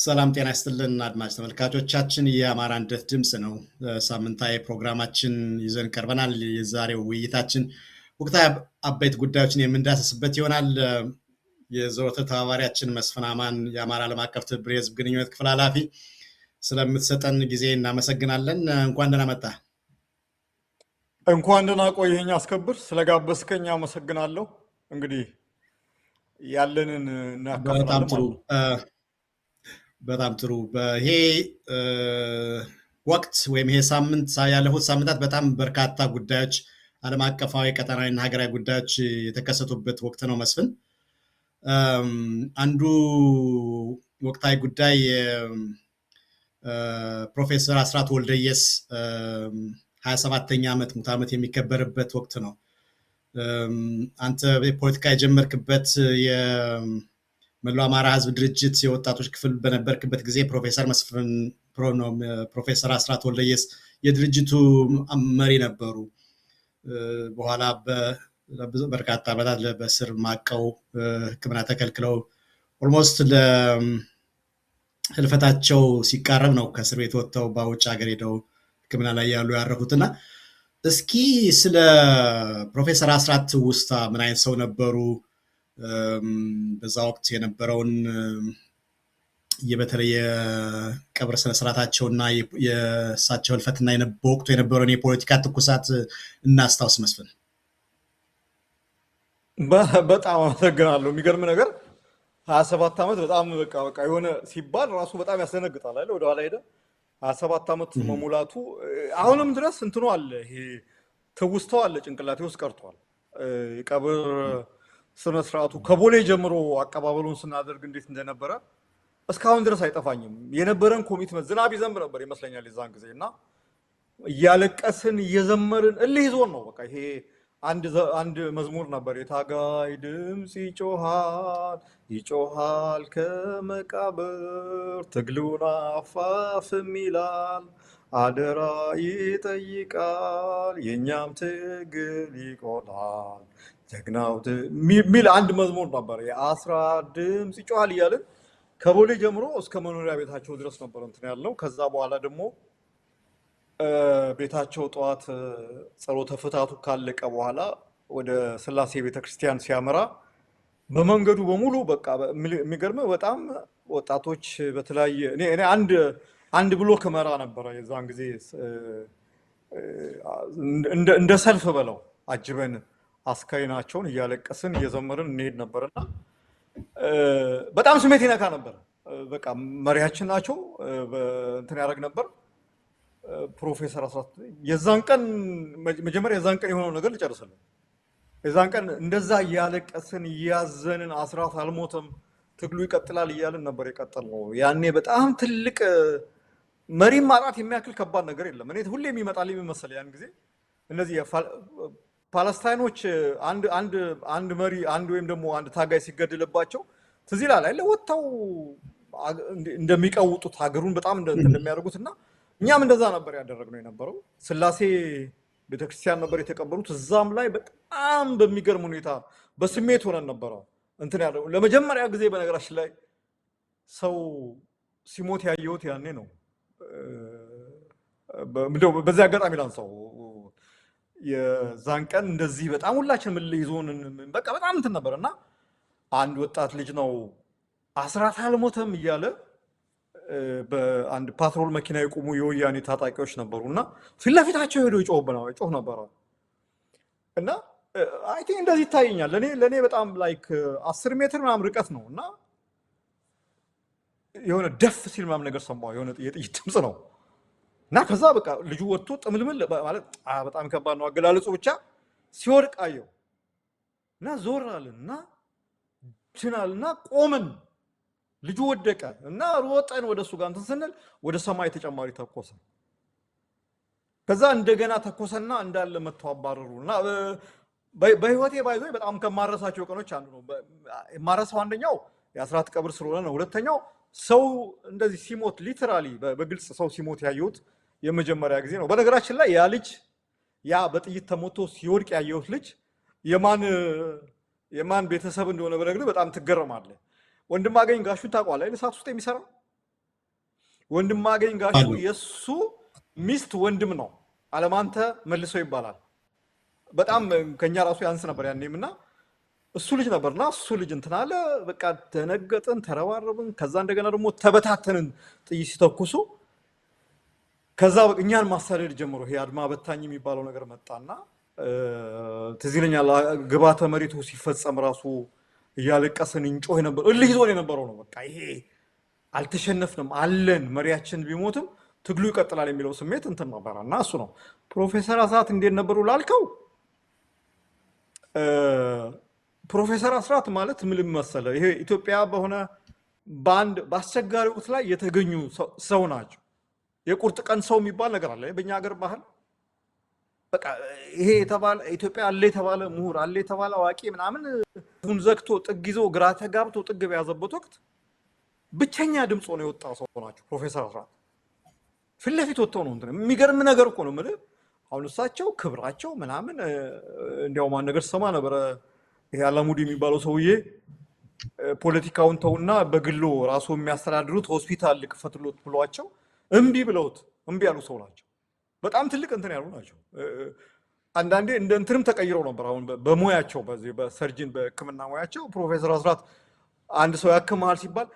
ሰላም ጤና ይስጥልን አድማጭ ተመልካቾቻችን የአማራ አንድነት ድምፅ ነው። ሳምንታዊ ፕሮግራማችን ይዘን ቀርበናል። የዛሬው ውይይታችን ወቅታዊ አበይት ጉዳዮችን የምንዳሰስበት ይሆናል። የዘወትር ተባባሪያችን መስፍን አማን የአማራ ዓለም አቀፍ ትብብር የህዝብ ግንኙነት ክፍል ኃላፊ ስለምትሰጠን ጊዜ እናመሰግናለን። እንኳን ደህና መጣ። እንኳን ደህና ቆየኸኝ አስከብር። ስለጋበዝከኝ አመሰግናለሁ። እንግዲህ ያለንን እናካፍላለን። በጣም ጥሩ። ይሄ ወቅት ወይም ይሄ ሳምንት ያለፉት ሳምንታት በጣም በርካታ ጉዳዮች ዓለም አቀፋዊ ቀጠናዊና ሀገራዊ ጉዳዮች የተከሰቱበት ወቅት ነው መስፍን። አንዱ ወቅታዊ ጉዳይ ፕሮፌሰር አስራት ወልደየስ 27ኛ ሙት ዓመት የሚከበርበት ወቅት ነው። አንተ ፖለቲካ የጀመርክበት መላው አማራ ህዝብ ድርጅት የወጣቶች ክፍል በነበርክበት ጊዜ ፕሮፌሰር አስራት ወልደየስ የድርጅቱ መሪ ነበሩ። በኋላ በርካታ ዓመታት በእስር ማቀው ሕክምና ተከልክለው ኦልሞስት ለህልፈታቸው ሲቃረብ ነው ከእስር ቤት ወጥተው በውጭ ሀገር ሄደው ሕክምና ላይ ያሉ ያረፉትና እስኪ ስለ ፕሮፌሰር አስራት ውስታ ምን አይነት ሰው ነበሩ? በዛ ወቅት የነበረውን በተለይ የቀብር ስነስርዓታቸውና የእሳቸው ህልፈትና በወቅቱ የነበረውን የፖለቲካ ትኩሳት እናስታውስ መስፍን። በጣም አመሰግናለሁ። የሚገርም ነገር 27 ዓመት በጣም በቃ የሆነ ሲባል ራሱ በጣም ያስደነግጣል አይደል? ወደኋላ ሄደ 27 ዓመት መሙላቱ አሁንም ድረስ እንትኑ አለ፣ ይሄ ትውስታው አለ ጭንቅላቴ ውስጥ ቀርቷል። የቀብር ስነ ስርዓቱ ከቦሌ ጀምሮ አቀባበሉን ስናደርግ እንዴት እንደነበረ እስካሁን ድረስ አይጠፋኝም። የነበረን ኮሚትመንት ዝናብ ይዘንብ ነበር ይመስለኛል የዛን ጊዜ እና እያለቀስን እየዘመርን እልህ ይዞን ነው። በቃ ይሄ አንድ መዝሙር ነበር፣ የታጋይ ድምፅ ይጮሃል ከመቃብር ትግሉን አፋፍም ይላል አደራ ይጠይቃል የኛም ትግል ይቆላል ጀግናው ሚል አንድ መዝሙር ነበር። የአስራት ድምፅ ይጮሃል እያልን ከቦሌ ጀምሮ እስከ መኖሪያ ቤታቸው ድረስ ነበር እንትን ያለው። ከዛ በኋላ ደግሞ ቤታቸው ጠዋት ጸሎተ ፍታቱ ካለቀ በኋላ ወደ ስላሴ ቤተክርስቲያን ሲያመራ በመንገዱ በሙሉ በቃ የሚገርም በጣም ወጣቶች በተለያየ እኔ አንድ ብሎክ መራ ነበረ የዛን ጊዜ እንደ ሰልፍ በለው አጅበን አስካይናቸውን እያለቀስን እየዘመርን እንሄድ ነበርና በጣም ስሜት ይነካ ነበር። በቃ መሪያችን ናቸው እንትን ያደርግ ነበር። ፕሮፌሰር አስራት የዛን ቀን መጀመሪያ የዛን ቀን የሆነው ነገር ልጨርስልን። የዛን ቀን እንደዛ እያለቀስን እያዘንን አስራት አልሞተም ትግሉ ይቀጥላል እያልን ነበር የቀጠልነው። ያኔ በጣም ትልቅ መሪም ማጣት የሚያክል ከባድ ነገር የለም። እኔ ሁሌ የሚመጣልኝ የሚመስል ያን ጊዜ እነዚህ ፓለስታይኖች አንድ መሪ ወይም ደግሞ አንድ ታጋይ ሲገድልባቸው ትዝ ይላል አይደል? ወጥተው እንደሚቀውጡት ሀገሩን በጣም እንደሚያደርጉት እና እኛም እንደዛ ነበር ያደረግነው የነበረው። ስላሴ ቤተክርስቲያን ነበር የተቀበሉት። እዛም ላይ በጣም በሚገርም ሁኔታ በስሜት ሆነን ነበረ እንትን ያለው። ለመጀመሪያ ጊዜ በነገራችን ላይ ሰው ሲሞት ያየሁት ያኔ ነው። በዚህ አጋጣሚ ላንሳው የዛን ቀን እንደዚህ በጣም ሁላችንም ይዞን በቃ በጣም እንትን ነበር እና አንድ ወጣት ልጅ ነው አስራት አልሞተም እያለ በአንድ ፓትሮል መኪና የቆሙ የወያኔ ታጣቂዎች ነበሩና ፊት ለፊታቸው ሄዶ ይጮህ ነበረ እና አይ ቲንክ እንደዚህ ይታየኛል ለኔ በጣም ላይክ 10 ሜትር ምናምን ርቀት ነው እና የሆነ ደፍ ሲል ምናምን ነገር ሰማሁ። የሆነ የጥይት ድምፅ ነው እና ከዛ በቃ ልጁ ወጥቶ ጥምልምል ማለት በጣም ከባድ ነው አገላለጹ። ብቻ ሲወድቅ አየው እና ዞር አለና ችናልና ቆምን። ልጁ ወደቀ እና ሮጠን ወደሱ ጋር እንትን ስንል ወደ ሰማይ ተጨማሪ ተኮሰ። ከዛ እንደገና ተኮሰና እንዳለ መተው አባረሩና በህይወቴ ባይዞ በጣም ከማረሳቸው ቀኖች አንዱ ነው። የማረሳው አንደኛው የአስራት ቀብር ስለሆነ ነው። ሁለተኛው ሰው እንደዚህ ሲሞት ሊተራሊ በግልጽ ሰው ሲሞት ያየሁት የመጀመሪያ ጊዜ ነው። በነገራችን ላይ ያ ልጅ ያ በጥይት ተሞቶ ሲወድቅ ያየሁት ልጅ የማን ቤተሰብ እንደሆነ በነገር በጣም ትገረማለህ። ወንድማገኝ ጋሹን ታውቀዋለህ? እሳት ውስጥ የሚሰራው ወንድማገኝ ጋሹ የሱ ሚስት ወንድም ነው። አለማንተ መልሶ ይባላል። በጣም ከኛ ራሱ ያንስ ነበር ያኔም እና እሱ ልጅ ነበርና እሱ ልጅ እንትን አለ። በቃ ተነገጥን፣ ተረባረብን። ከዛ እንደገና ደግሞ ተበታተንን ጥይት ሲተኩሱ። ከዛ እኛን ማሳደድ ጀምሮ ይሄ አድማ በታኝ የሚባለው ነገር መጣና ትዝ ይለኛል ግባተ መሬቱ ሲፈጸም ራሱ እያለቀስን እንጮህ ነበር። እልህ ይዞን የነበረው ነው። በቃ ይሄ አልተሸነፍንም አለን፣ መሪያችን ቢሞትም ትግሉ ይቀጥላል የሚለው ስሜት እንትን ነበረ እና እሱ ነው። ፕሮፌሰር አስራት እንዴት ነበሩ ላልከው ፕሮፌሰር አስራት ማለት ምን መሰለ፣ ይሄ ኢትዮጵያ በሆነ በአንድ በአስቸጋሪ ወቅት ላይ የተገኙ ሰው ናቸው። የቁርጥ ቀን ሰው የሚባል ነገር አለ በእኛ ሀገር ባህል። በቃ ይሄ የተባለ ኢትዮጵያ አለ የተባለ ምሁር አለ የተባለ አዋቂ ምናምን ሁን ዘግቶ ጥግ ይዞ ግራ ተጋብቶ ጥግ በያዘበት ወቅት ብቸኛ ድምፅ ሆኖ የወጣ ሰው ናቸው ፕሮፌሰር አስራት። ፊት ለፊት ወጥተው ነው እንትን የሚገርም ነገር እኮ ነው የምልህ። አሁን እሳቸው ክብራቸው ምናምን እንዲያውም አንድ ነገር ሰማ ነበረ። ይሄ አላሙዲ የሚባለው ሰውዬ ፖለቲካውን ተውና በግሎ ራሱ የሚያስተዳድሩት ሆስፒታል ክፈትሎት ብሏቸው እምቢ ብለውት እምቢ ያሉ ሰው ናቸው። በጣም ትልቅ እንትን ያሉ ናቸው። አንዳንዴ እንደ እንትንም ተቀይረው ነበር። አሁን በሙያቸው በዚህ በሰርጅን በሕክምና ሙያቸው ፕሮፌሰር አስራት አንድ ሰው ያክማል ሲባል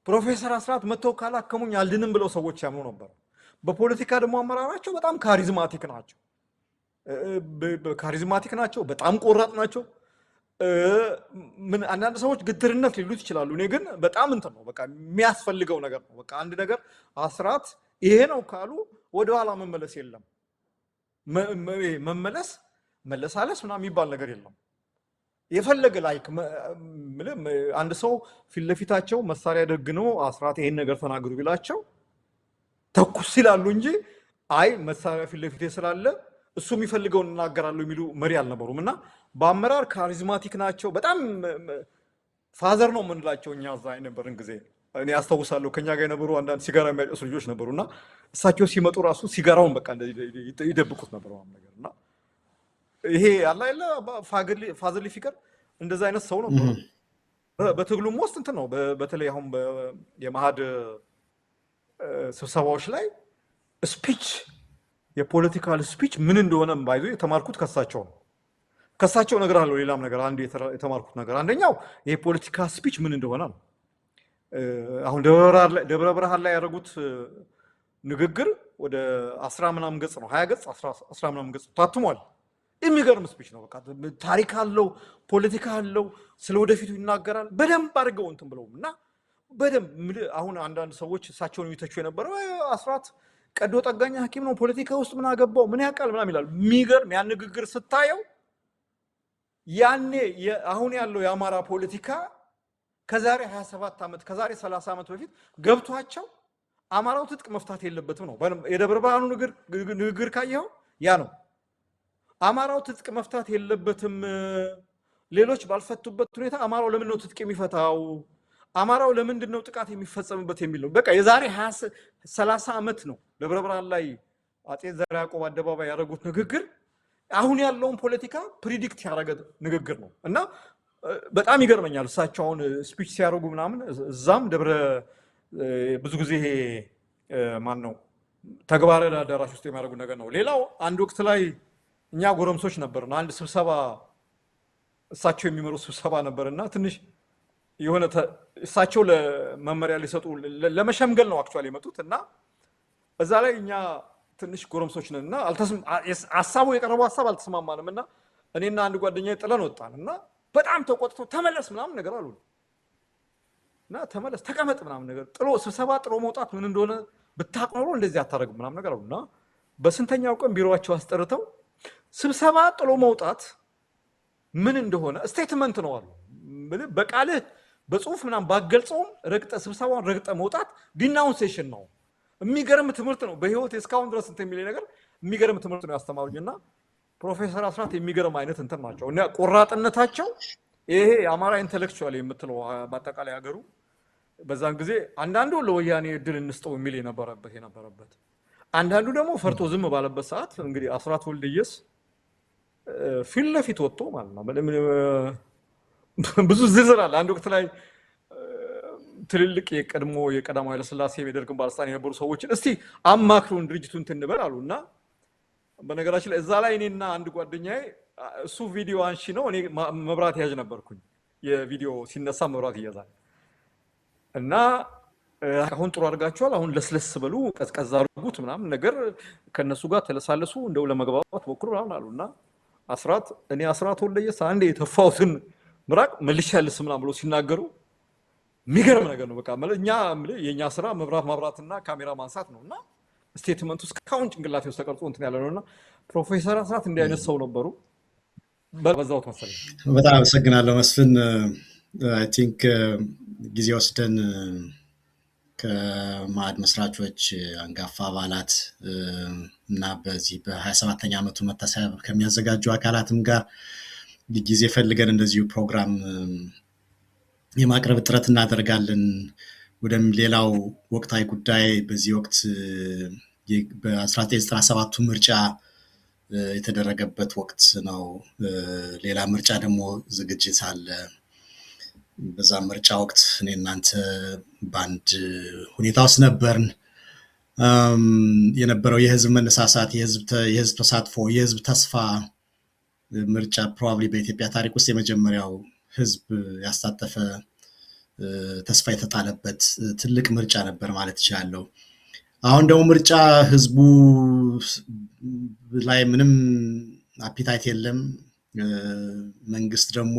ፕሮፌሰር አስራት መተው ካላከሙኝ አልድንም ብለው ሰዎች ያምኑ ነበር። በፖለቲካ ደግሞ አመራራቸው በጣም ካሪዝማቲክ ናቸው። ካሪዝማቲክ ናቸው። በጣም ቆራጥ ናቸው። ምን አንዳንድ ሰዎች ግትርነት ሊሉት ይችላሉ። እኔ ግን በጣም እንትን ነው በቃ የሚያስፈልገው ነገር ነው። በቃ አንድ ነገር አስራት ይሄ ነው ካሉ ወደኋላ መመለስ የለም። መለሳለስ ምናምን የሚባል ነገር የለም። የፈለገ ላይክ አንድ ሰው ፊት ለፊታቸው መሳሪያ ደግነው አስራት ይሄን ነገር ተናግሩ ቢላቸው ተኩስ ይላሉ እንጂ አይ መሳሪያ ፊት ለፊቴ ስላለ እሱ የሚፈልገውን እናገራሉ የሚሉ መሪ አልነበሩም። እና በአመራር ካሪዝማቲክ ናቸው። በጣም ፋዘር ነው የምንላቸው እኛ እዛ የነበርን ጊዜ እኔ አስታውሳለሁ። ከኛ ጋር የነበሩ አንዳንድ ሲጋራ የሚያጨሱ ልጆች ነበሩና እሳቸው ሲመጡ ራሱ ሲጋራውን በቃ ይደብቁት ነበር ነገር እና ይሄ አላ አይደለ ፋዘርሊ ፊገር እንደዛ አይነት ሰው ነበሩ። በትግሉም ውስጥ እንትን ነው። በተለይ አሁን የማሃድ ስብሰባዎች ላይ ስፒች የፖለቲካል ስፒች ምን እንደሆነ ባይዞ የተማርኩት ከሳቸው ነው። ከሳቸው ነገር አለው። ሌላም ነገር አንድ የተማርኩት ነገር አንደኛው ይሄ ፖለቲካ ስፒች ምን እንደሆነ ነው። አሁን ደብረ ብርሃን ላይ ያደረጉት ንግግር ወደ 10 ምናምን ገጽ ነው 20 ገጽ 10 ምናምን ገጽ ታትሟል። የሚገርም ስፒች ነው። በቃ ታሪክ አለው፣ ፖለቲካ አለው፣ ስለ ወደፊቱ ይናገራል። በደንብ አድርገው እንትን ብለው እና በደንብ አሁን አንዳንድ ሰዎች እሳቸውን የሚተቹ የነበረው አስራት ቀዶ ጠጋኛ ሐኪም ነው ፖለቲካ ውስጥ ምን አገባው ምን ያውቃል ምናምን ይላል። የሚገርም ያን ንግግር ስታየው ያኔ አሁን ያለው የአማራ ፖለቲካ ከዛሬ 27 ዓመት ከዛሬ 30 ዓመት በፊት ገብቷቸው አማራው ትጥቅ መፍታት የለበትም ነው። የደብረ ብርሃኑ ንግግር ካየኸው ያ ነው። አማራው ትጥቅ መፍታት የለበትም፣ ሌሎች ባልፈቱበት ሁኔታ አማራው ለምን ነው ትጥቅ የሚፈታው? አማራው ለምንድን ነው ጥቃት የሚፈጸምበት የሚል ነው። በቃ የዛሬ 30 ዓመት ነው ደብረ ብርሃን ላይ አጤ ዘርዓ ያዕቆብ አደባባይ ያደረጉት ንግግር አሁን ያለውን ፖለቲካ ፕሪዲክት ያደረገ ንግግር ነው። እና በጣም ይገርመኛል እሳቸው አሁን ስፒች ሲያደርጉ ምናምን እዛም ደብረ ብዙ ጊዜ ማን ነው ተግባረ አዳራሽ ውስጥ የሚያደርጉ ነገር ነው። ሌላው አንድ ወቅት ላይ እኛ ጎረምሶች ነበርና አንድ ስብሰባ እሳቸው የሚመሩ ስብሰባ ነበርና ትንሽ የሆነ እሳቸው ለመመሪያ ሊሰጡ ለመሸምገል ነው አክቹአሊ የመጡት እና እዛ ላይ እኛ ትንሽ ጎረምሶች ነንና ሐሳቡ የቀረበው ሐሳብ አልተስማማንም እና እኔና አንድ ጓደኛዬ ጥለን ወጣን እና በጣም ተቆጥተው ተመለስ ምናምን ነገር አሉ እና ተመለስ ተቀመጥ ምናምን ነገር ስብሰባ ጥሎ መውጣት ምን እንደሆነ ብታውቅ ኖሮ እንደዚህ አታረግም ምናምን ነገር አሉና በስንተኛው ቀን ቢሮአቸው አስጠርተው ስብሰባ ጥሎ መውጣት ምን እንደሆነ ስቴትመንት ነው አሉ። በቃልህ በጽሁፍ ምናምን ባገልጸውም ረግጠ ስብሰባውን ረግጠ መውጣት ዲናውንሴሽን ነው። የሚገርም ትምህርት ነው። በህይወት እስካሁን ድረስ እንትን የሚለኝ ነገር የሚገርም ትምህርት ነው ያስተማሩኝና ፕሮፌሰር አስራት የሚገርም አይነት እንትን ናቸው እና ቆራጥነታቸው ይሄ የአማራ ኢንተሌክቹዋል የምትለው በአጠቃላይ ሀገሩ በዛን ጊዜ አንዳንዱ ለወያኔ እድል እንስጠው የሚል የነበረበት አንዳንዱ ደግሞ ፈርቶ ዝም ባለበት ሰዓት እንግዲህ አስራት ወልደየስ ፊት ለፊት ወጥቶ ማለት ነው። ብዙ ዝርዝር አለ። አንድ ወቅት ላይ ትልልቅ የቀዳማዊ ኃይለ ሥላሴ የደርግን ባለስልጣን የነበሩ ሰዎችን እስቲ አማክሩን ድርጅቱን ትንበል አሉና በነገራችን ላይ እዛ ላይ እኔና አንድ ጓደኛዬ እሱ ቪዲዮ አንሺ ነው እኔ መብራት ያዥ ነበርኩኝ የቪዲዮ ሲነሳ መብራት ይያዛል እና አሁን ጥሩ አድርጋችኋል አሁን ለስለስ በሉ ቀዝቀዝ አድርጉት ምናምን ነገር ከነሱ ጋር ተለሳለሱ እንደው ለመግባባት ሞክሩ ምናምን አሉና እኔ አስራት ወልደየስ አንዴ የተፋውትን ምራቅ መልሻልስ ምናምን ብሎ ሲናገሩ የሚገርም ነገር ነው በቃ ማለት የኛ ስራ መብራት ማብራትና ካሜራ ማንሳት ነውና ስቴትመንቱ እስካሁን ጭንቅላቴ ውስጥ ተቀርጾ እንትን ያለ ነውና ፕሮፌሰር አስራት እንዲህ አይነት ሰው ነበሩ በዛው ተመሰለኝ በጣም አመሰግናለሁ መስፍን አይ ቲንክ ጊዜ ወስደን ከማዕድ መስራቾች አንጋፋ አባላት እና በዚህ በ27ኛ ዓመቱ መታሰቢያ ከሚያዘጋጁ አካላትም ጋር ጊዜ ፈልገን እንደዚሁ ፕሮግራም የማቅረብ ጥረት እናደርጋለን ወደ ሌላው ወቅታዊ ጉዳይ በዚህ ወቅት በ1997 ምርጫ የተደረገበት ወቅት ነው ሌላ ምርጫ ደግሞ ዝግጅት አለ በዛ ምርጫ ወቅት እኔ እናንተ ባንድ ሁኔታ ውስጥ ነበርን የነበረው የህዝብ መነሳሳት የህዝብ ተሳትፎ የህዝብ ተስፋ ምርጫ ፕሮባብሊ በኢትዮጵያ ታሪክ ውስጥ የመጀመሪያው ህዝብ ያሳተፈ ተስፋ የተጣለበት ትልቅ ምርጫ ነበር ማለት ይችላል አሁን ደግሞ ምርጫ ህዝቡ ላይ ምንም አፒታይት የለም መንግስት ደግሞ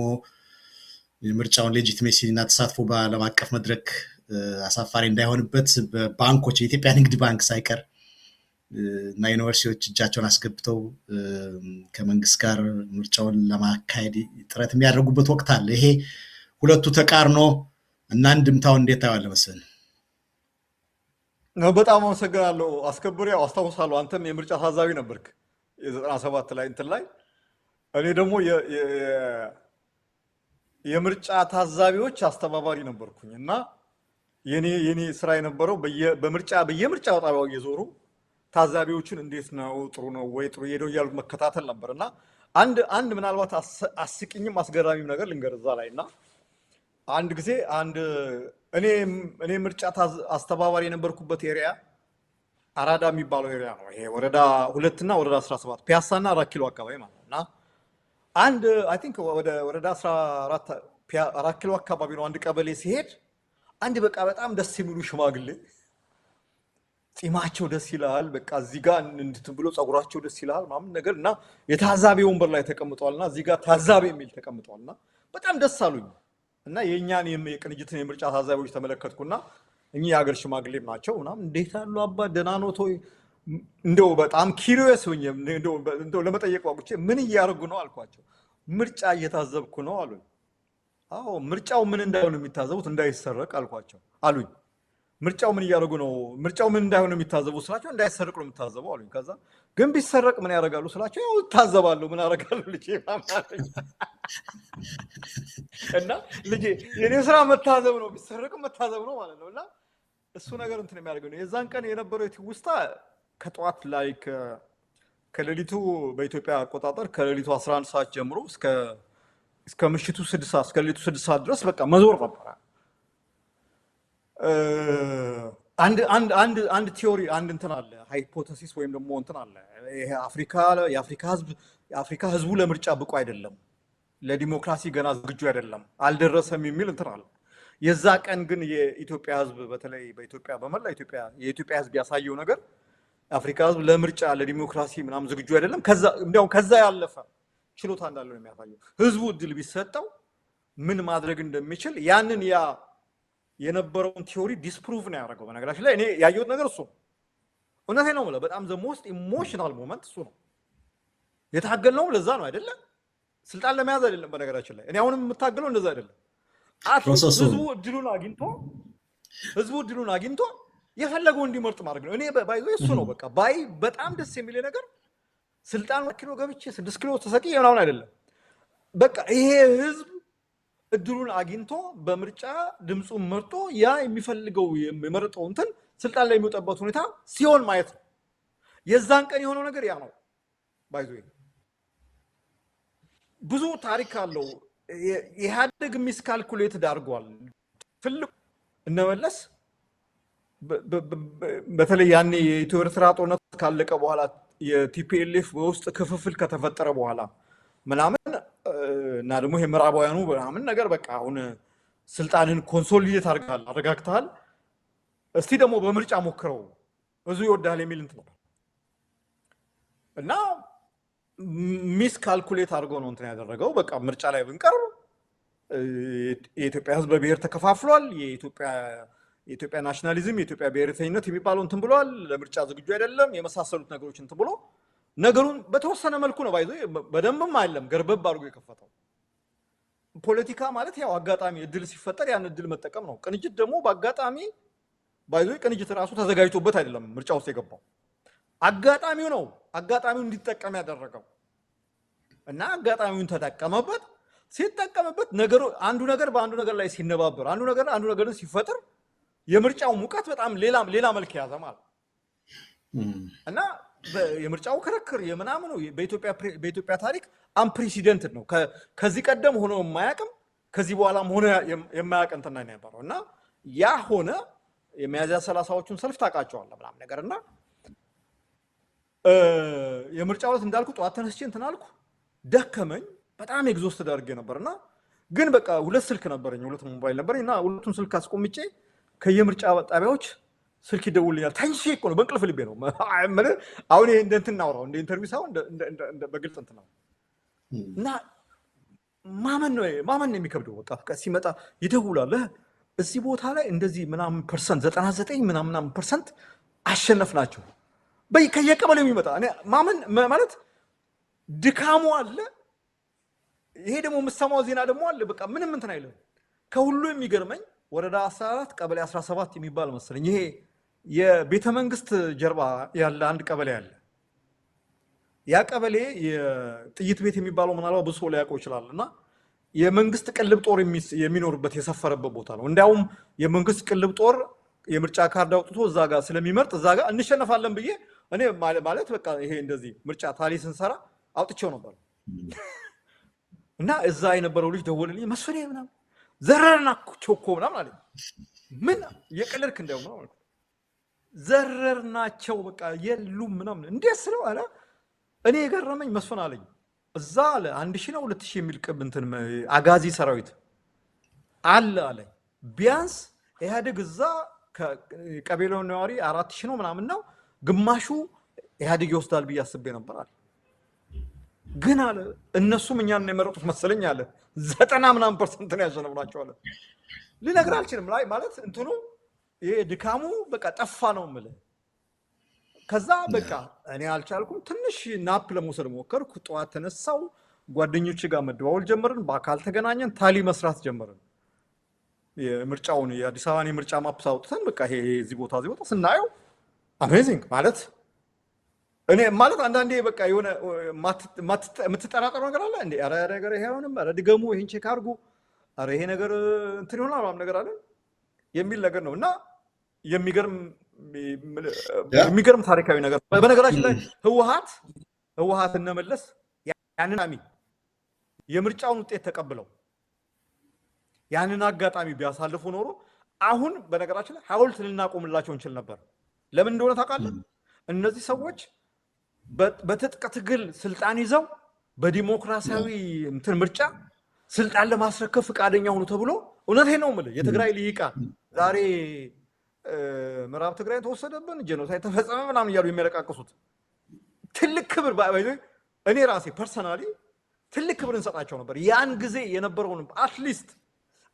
የምርጫውን ሌጂቲሜሲ እና ተሳትፎ በዓለም አቀፍ መድረክ አሳፋሪ እንዳይሆንበት በባንኮች የኢትዮጵያ ንግድ ባንክ ሳይቀር እና ዩኒቨርሲቲዎች እጃቸውን አስገብተው ከመንግስት ጋር ምርጫውን ለማካሄድ ጥረት የሚያደርጉበት ወቅት አለ ይሄ ሁለቱ ተቃርኖ እና እንድምታው እንዴት ታያለህ መስፍን በጣም አመሰግናለሁ አስከብሬው አስታውሳለሁ አንተም የምርጫ ታዛቢ ነበርክ የ97 ላይ እንትን ላይ እኔ ደግሞ የምርጫ ታዛቢዎች አስተባባሪ ነበርኩኝ እና የኔ ስራ የነበረው በየምርጫ ጣቢያው እየዞሩ ታዛቢዎችን እንዴት ነው ጥሩ ነው ወይ ጥሩ ሄደው እያሉ መከታተል ነበርና አንድ ምናልባት አስቂኝም አስገራሚም ነገር ልንገርዛ ላይና አንድ ጊዜ እኔ ምርጫ አስተባባሪ የነበርኩበት ኤሪያ አራዳ የሚባለው ኤሪያ ነው ይሄ ወረዳ 2 እና ወረዳ 17 ፒያሳና 4 ኪሎ አካባቢ ማለት ነውና አንድ አይ ቲንክ ወደ ወረዳ 14 4 ኪሎ አካባቢ ነው አንድ ቀበሌ ሲሄድ አንድ በቃ በጣም ደስ የሚሉ ሽማግሌ ጺማቸው ደስ ይላል በቃ እዚህ ጋር እንድትን ብሎ ጸጉራቸው ደስ ይላል ማምን ነገርና የታዛቢ ወንበር ላይ ተቀምጠዋልና እዚህ ጋር ታዛቢ የሚል ተቀምጠዋልና በጣም ደስ አሉኝ እና የኛን የቅንጅትን የምርጫ ታዛቢዎች ተመለከትኩና እኚህ የሀገር ሽማግሌም ናቸው ምናምን እንዴት ያሉ አባ ደህና ኖት ወይ እንደው በጣም ኪሪየስ ሆኜ እንደው ለመጠየቅ ዋጉቼ ምን እያደረጉ ነው አልኳቸው ምርጫ እየታዘብኩ ነው አሉኝ አዎ ምርጫው ምን እንዳይሆን የሚታዘቡት እንዳይሰረቅ አልኳቸው አሉኝ ምርጫው ምን እያደረጉ ነው ምርጫው ምን እንዳይሆን የሚታዘቡት ስላቸው እንዳይሰረቅ ነው የሚታዘበው አሉኝ ከዛ ግን ቢሰረቅ ምን ያደርጋሉ ስላቸው ያው ታዘባለሁ ምን አደርጋለሁ ልጄ ማማረኝ እና ልጄ የኔ ስራ መታዘብ ነው ቢሰረቅ መታዘብ ነው ማለት ነውና እሱ ነገር እንትን የሚያደርገው ነው የዛን ቀን የነበረው ትውስታ ከጧት ላይ ከሌሊቱ በኢትዮጵያ አቆጣጠር ከሌሊቱ 11 ሰዓት ጀምሮ እስከ ምሽቱ 6 ሰዓት እስከ ሌሊቱ 6 ሰዓት ድረስ በቃ መዞር ነበር አንድ ቲዮሪ አንድ እንትን አለ ሃይፖቴሲስ ወይም ደግሞ እንትን አለ ይሄ የአፍሪካ ህዝቡ ለምርጫ ብቁ አይደለም ለዲሞክራሲ ገና ዝግጁ አይደለም አልደረሰም የሚል እንትን አለ የዛ ቀን ግን የኢትዮጵያ ህዝብ በተለይ በኢትዮጵያ በመላ የኢትዮጵያ ህዝብ ያሳየው ነገር አፍሪካ ህዝብ ለምርጫ ለዲሞክራሲ ምናምን ዝግጁ አይደለም ከዛ ያለፈ ችሎታ እንዳለው የሚያሳየው ህዝቡ እድል ቢሰጠው ምን ማድረግ እንደሚችል ያንን የነበረውን ቲዮሪ ዲስፕሩቭ ነው ያደረገው በነገራችን ላይ እኔ ያየሁት ነገር እሱ እውነቴን ነው በጣም ዘ ሞስት ኢሞሽናል ሞመንት እሱ ነው የታገልነው ለዛ ነው አይደለ ስልጣን ለመያዝ አይደለም በነገራችን ላይ እኔ አሁንም የምታገለው እንደዛ አይደለም ህዝቡ እድሉን አግኝቶ የፈለገው እንዲመርጥ ማድረግ ነው እኔ ባይዞ እሱ ነው በቃ በጣም ደስ የሚል ነገር ስልጣን ኪሎ ገብቼ 6 ኪሎ ተሰቅዬ ምናምን አይደለም በቃ ይሄ ህዝብ እድሉን አግኝቶ በምርጫ ድምጹን መርጦ ያ የሚፈልገው የመረጠው እንትን ስልጣን ላይ የሚወጣበት ሁኔታ ሲሆን ማየት ነው የዛን ቀን የሆነው ነገር ያ ነው ባይዞ ብዙ ታሪክ አለው ኢህአዴግ ሚስካልኩሌትድ አድርጓል እነመለስ በተለይ ያኔ የኢትዮ ኤርትራ ጦርነት ካለቀ በኋላ የቲፒኤልኤፍ በውስጥ ክፍፍል ከተፈጠረ በኋላ ምናምን እና ደግሞ የምዕራባውያኑ ምናምን ነገር በቃ አሁን ስልጣንን ኮንሶሊዴት አረጋግተሃል፣ እስቲ ደግሞ በምርጫ ሞክረው ብዙ ይወዳል የሚል እንትን ነበር እና ሚስ ካልኩሌት አድርጎ ነው እንትን ያደረገው። በቃ ምርጫ ላይ ብንቀርብ የኢትዮጵያ ሕዝብ በብሔር ተከፋፍሏል፣ የኢትዮጵያ ናሽናሊዝም የኢትዮጵያ ብሔርተኝነት የሚባለው እንትን ብሏል፣ ለምርጫ ዝግጁ አይደለም የመሳሰሉት ነገሮች እንትን ብሎ ነገሩን በተወሰነ መልኩ ነው ባይዞ በደንብም አይደለም ገርበብ አድርጎ የከፈተው። ፖለቲካ ማለት ያው አጋጣሚ እድል ሲፈጠር ያን እድል መጠቀም ነው። ቅንጅት ደግሞ በአጋጣሚ ባይዞ ቅንጅት ራሱ ተዘጋጅቶበት አይደለም ምርጫ ውስጥ የገባው፣ አጋጣሚው ነው አጋጣሚውን እንዲጠቀም ያደረገው እና አጋጣሚውን ተጠቀመበት። ሲጠቀምበት ነገሩ አንዱ ነገር በአንዱ ነገር ላይ ሲነባበር አንዱ ነገርን ሲፈጥር የምርጫው ሙቀት በጣም ሌላ መልክ ያዘ ማለት እና የምርጫው ክርክር የምናምኑ በኢትዮጵያ ታሪክ አንፕሬሲደንትድ ነው። ከዚህ ቀደም ሆኖ የማያውቅም ከዚህ በኋላም ሆነ የማያውቅ እንትና ነው ያባረው እና ያ ሆነ የሚያዝያ 30ዎቹን ሰልፍ ታውቃቸዋለህ ምናምን ነገርና የምርጫው ዕለት እንዳልኩ ጠዋት ተነስቼ እንትን አልኩ፣ ደከመኝ፣ በጣም ኤግዞስት አድርጌ ነበርና ግን በቃ ሁለት ስልክ ነበረኝ፣ ሁለት ሞባይል ነበረኝ እና ሁለቱን ስልክ አስቆምጬ ከየምርጫ ጣቢያዎች ስልክ ይደውልኛል። ተንሽ እኮ ነው በእንቅልፍ ልቤ ነው። አሁን ይሄ እንደ እንትን እናውራው እንደ ኢንተርቪው ሳይሆን እንደ በግልጽ እንትን ነው እና ማመን ነው የሚከብደው። በቃ ሲመጣ ይደውላል፣ እዚህ ቦታ ላይ እንደዚህ ምናምን ፐርሰንት 99 ምናምን ፐርሰንት አሸነፍናቸው ከየቀበሌው የሚመጣ ማመን ማለት ድካሙ አለ። ይሄ ደግሞ የምሰማው ዜና ደግሞ አለ። በቃ ምንም እንትን አይልም። ከሁሉ የሚገርመኝ ወረዳ 14 ቀበሌ 17 የሚባል መሰለኝ ይሄ የቤተ መንግስት ጀርባ ያለ አንድ ቀበሌ አለ። ያ ቀበሌ የጥይት ቤት የሚባለው ምናልባት ብዙ ሰው ሊያውቀው ይችላል እና የመንግስት ቅልብ ጦር የሚኖርበት የሰፈረበት ቦታ ነው። እንዲያውም የመንግስት ቅልብ ጦር የምርጫ ካርድ አውጥቶ እዛ ጋር ስለሚመርጥ እዛ ጋር እንሸነፋለን ብዬ እኔ ማለት በቃ ይሄ እንደዚህ ምርጫ ታሊ ስንሰራ አውጥቼው ነበር እና እዛ የነበረው ልጅ ደወልልኝ፣ መስፍኔ ምናምን ዘረርና ቾኮ ምናምን አለኝ። ምን የቀለድክ እንዲያውም ነው አልኩት። ዘረርናቸው በቃ የሉም ምናምን እንዴት ስለው አለ። እኔ የገረመኝ መስፍን አለኝ እዛ አለ 1000 ነው 2000 የሚል ቅብ እንትን አጋዚ ሰራዊት አለ አለኝ። ቢያንስ ኢህአዴግ እዛ ከቀበሌው ነዋሪ 4000 ነው ምናምን ነው፣ ግማሹ ኢህአዴግ ይወስዳል ብዬ አስቤ ነበር አለ። ግን አለ እነሱም እኛን የመረጡት መሰለኝ አለ 90% ነው ያሸነፍናቸው አለ። ልነግርህ አልችልም ላይ ማለት እንትኑ ይሄ ድካሙ በቃ ጠፋ ነው የምልህ። ከዛ በቃ እኔ አልቻልኩም፣ ትንሽ ናፕ ለመውሰድ ሞከርኩ። ጠዋት ተነሳው፣ ጓደኞቼ ጋር መደዋወል ጀመርን፣ በአካል ተገናኘን፣ ታሊ መስራት ጀመርን። የምርጫውን የአዲስ አበባን የምርጫ ማፕ አውጥተን በቃ ይሄ እዚህ ቦታ ስናየው አሜዚንግ ማለት እኔ ማለት አንዳንዴ በቃ የሆነ የምትጠራጠረው ነገር አለ እንዴ? ኧረ ነገር ይሄ አይሆንም፣ ኧረ ድገሙ፣ ይሄን ቼክ አድርጉ፣ ኧረ ይሄ ነገር እንትን ይሆናል ምናምን ነገር አለ የሚል ነገር ነው እና የሚገርም ታሪካዊ ነገር። በነገራችን ላይ ህወሓት እነመለስ ያንን የምርጫውን ውጤት ተቀብለው ያንን አጋጣሚ ቢያሳልፉ ኖሮ አሁን በነገራችን ላይ ሐውልት ልናቆምላቸው እንችል ነበር። ለምን እንደሆነ ታውቃለህ? እነዚህ ሰዎች በትጥቅ ትግል ስልጣን ይዘው በዲሞክራሲያዊ እንትን ምርጫ ስልጣን ለማስረከብ ፈቃደኛ ሆኑ ተብሎ እውነቴን ነው የምልህ የትግራይ ልሂቃን ዛሬ ምዕራብ ትግራይ ተወሰደብን ጄኖሳይድ ተፈጸመ ምናምን እያሉ የሚያለቃቅሱት ትልቅ ክብር እኔ ራሴ ፐርሰናሊ ትልቅ ክብር እንሰጣቸው ነበር። ያን ጊዜ የነበረውን አትሊስት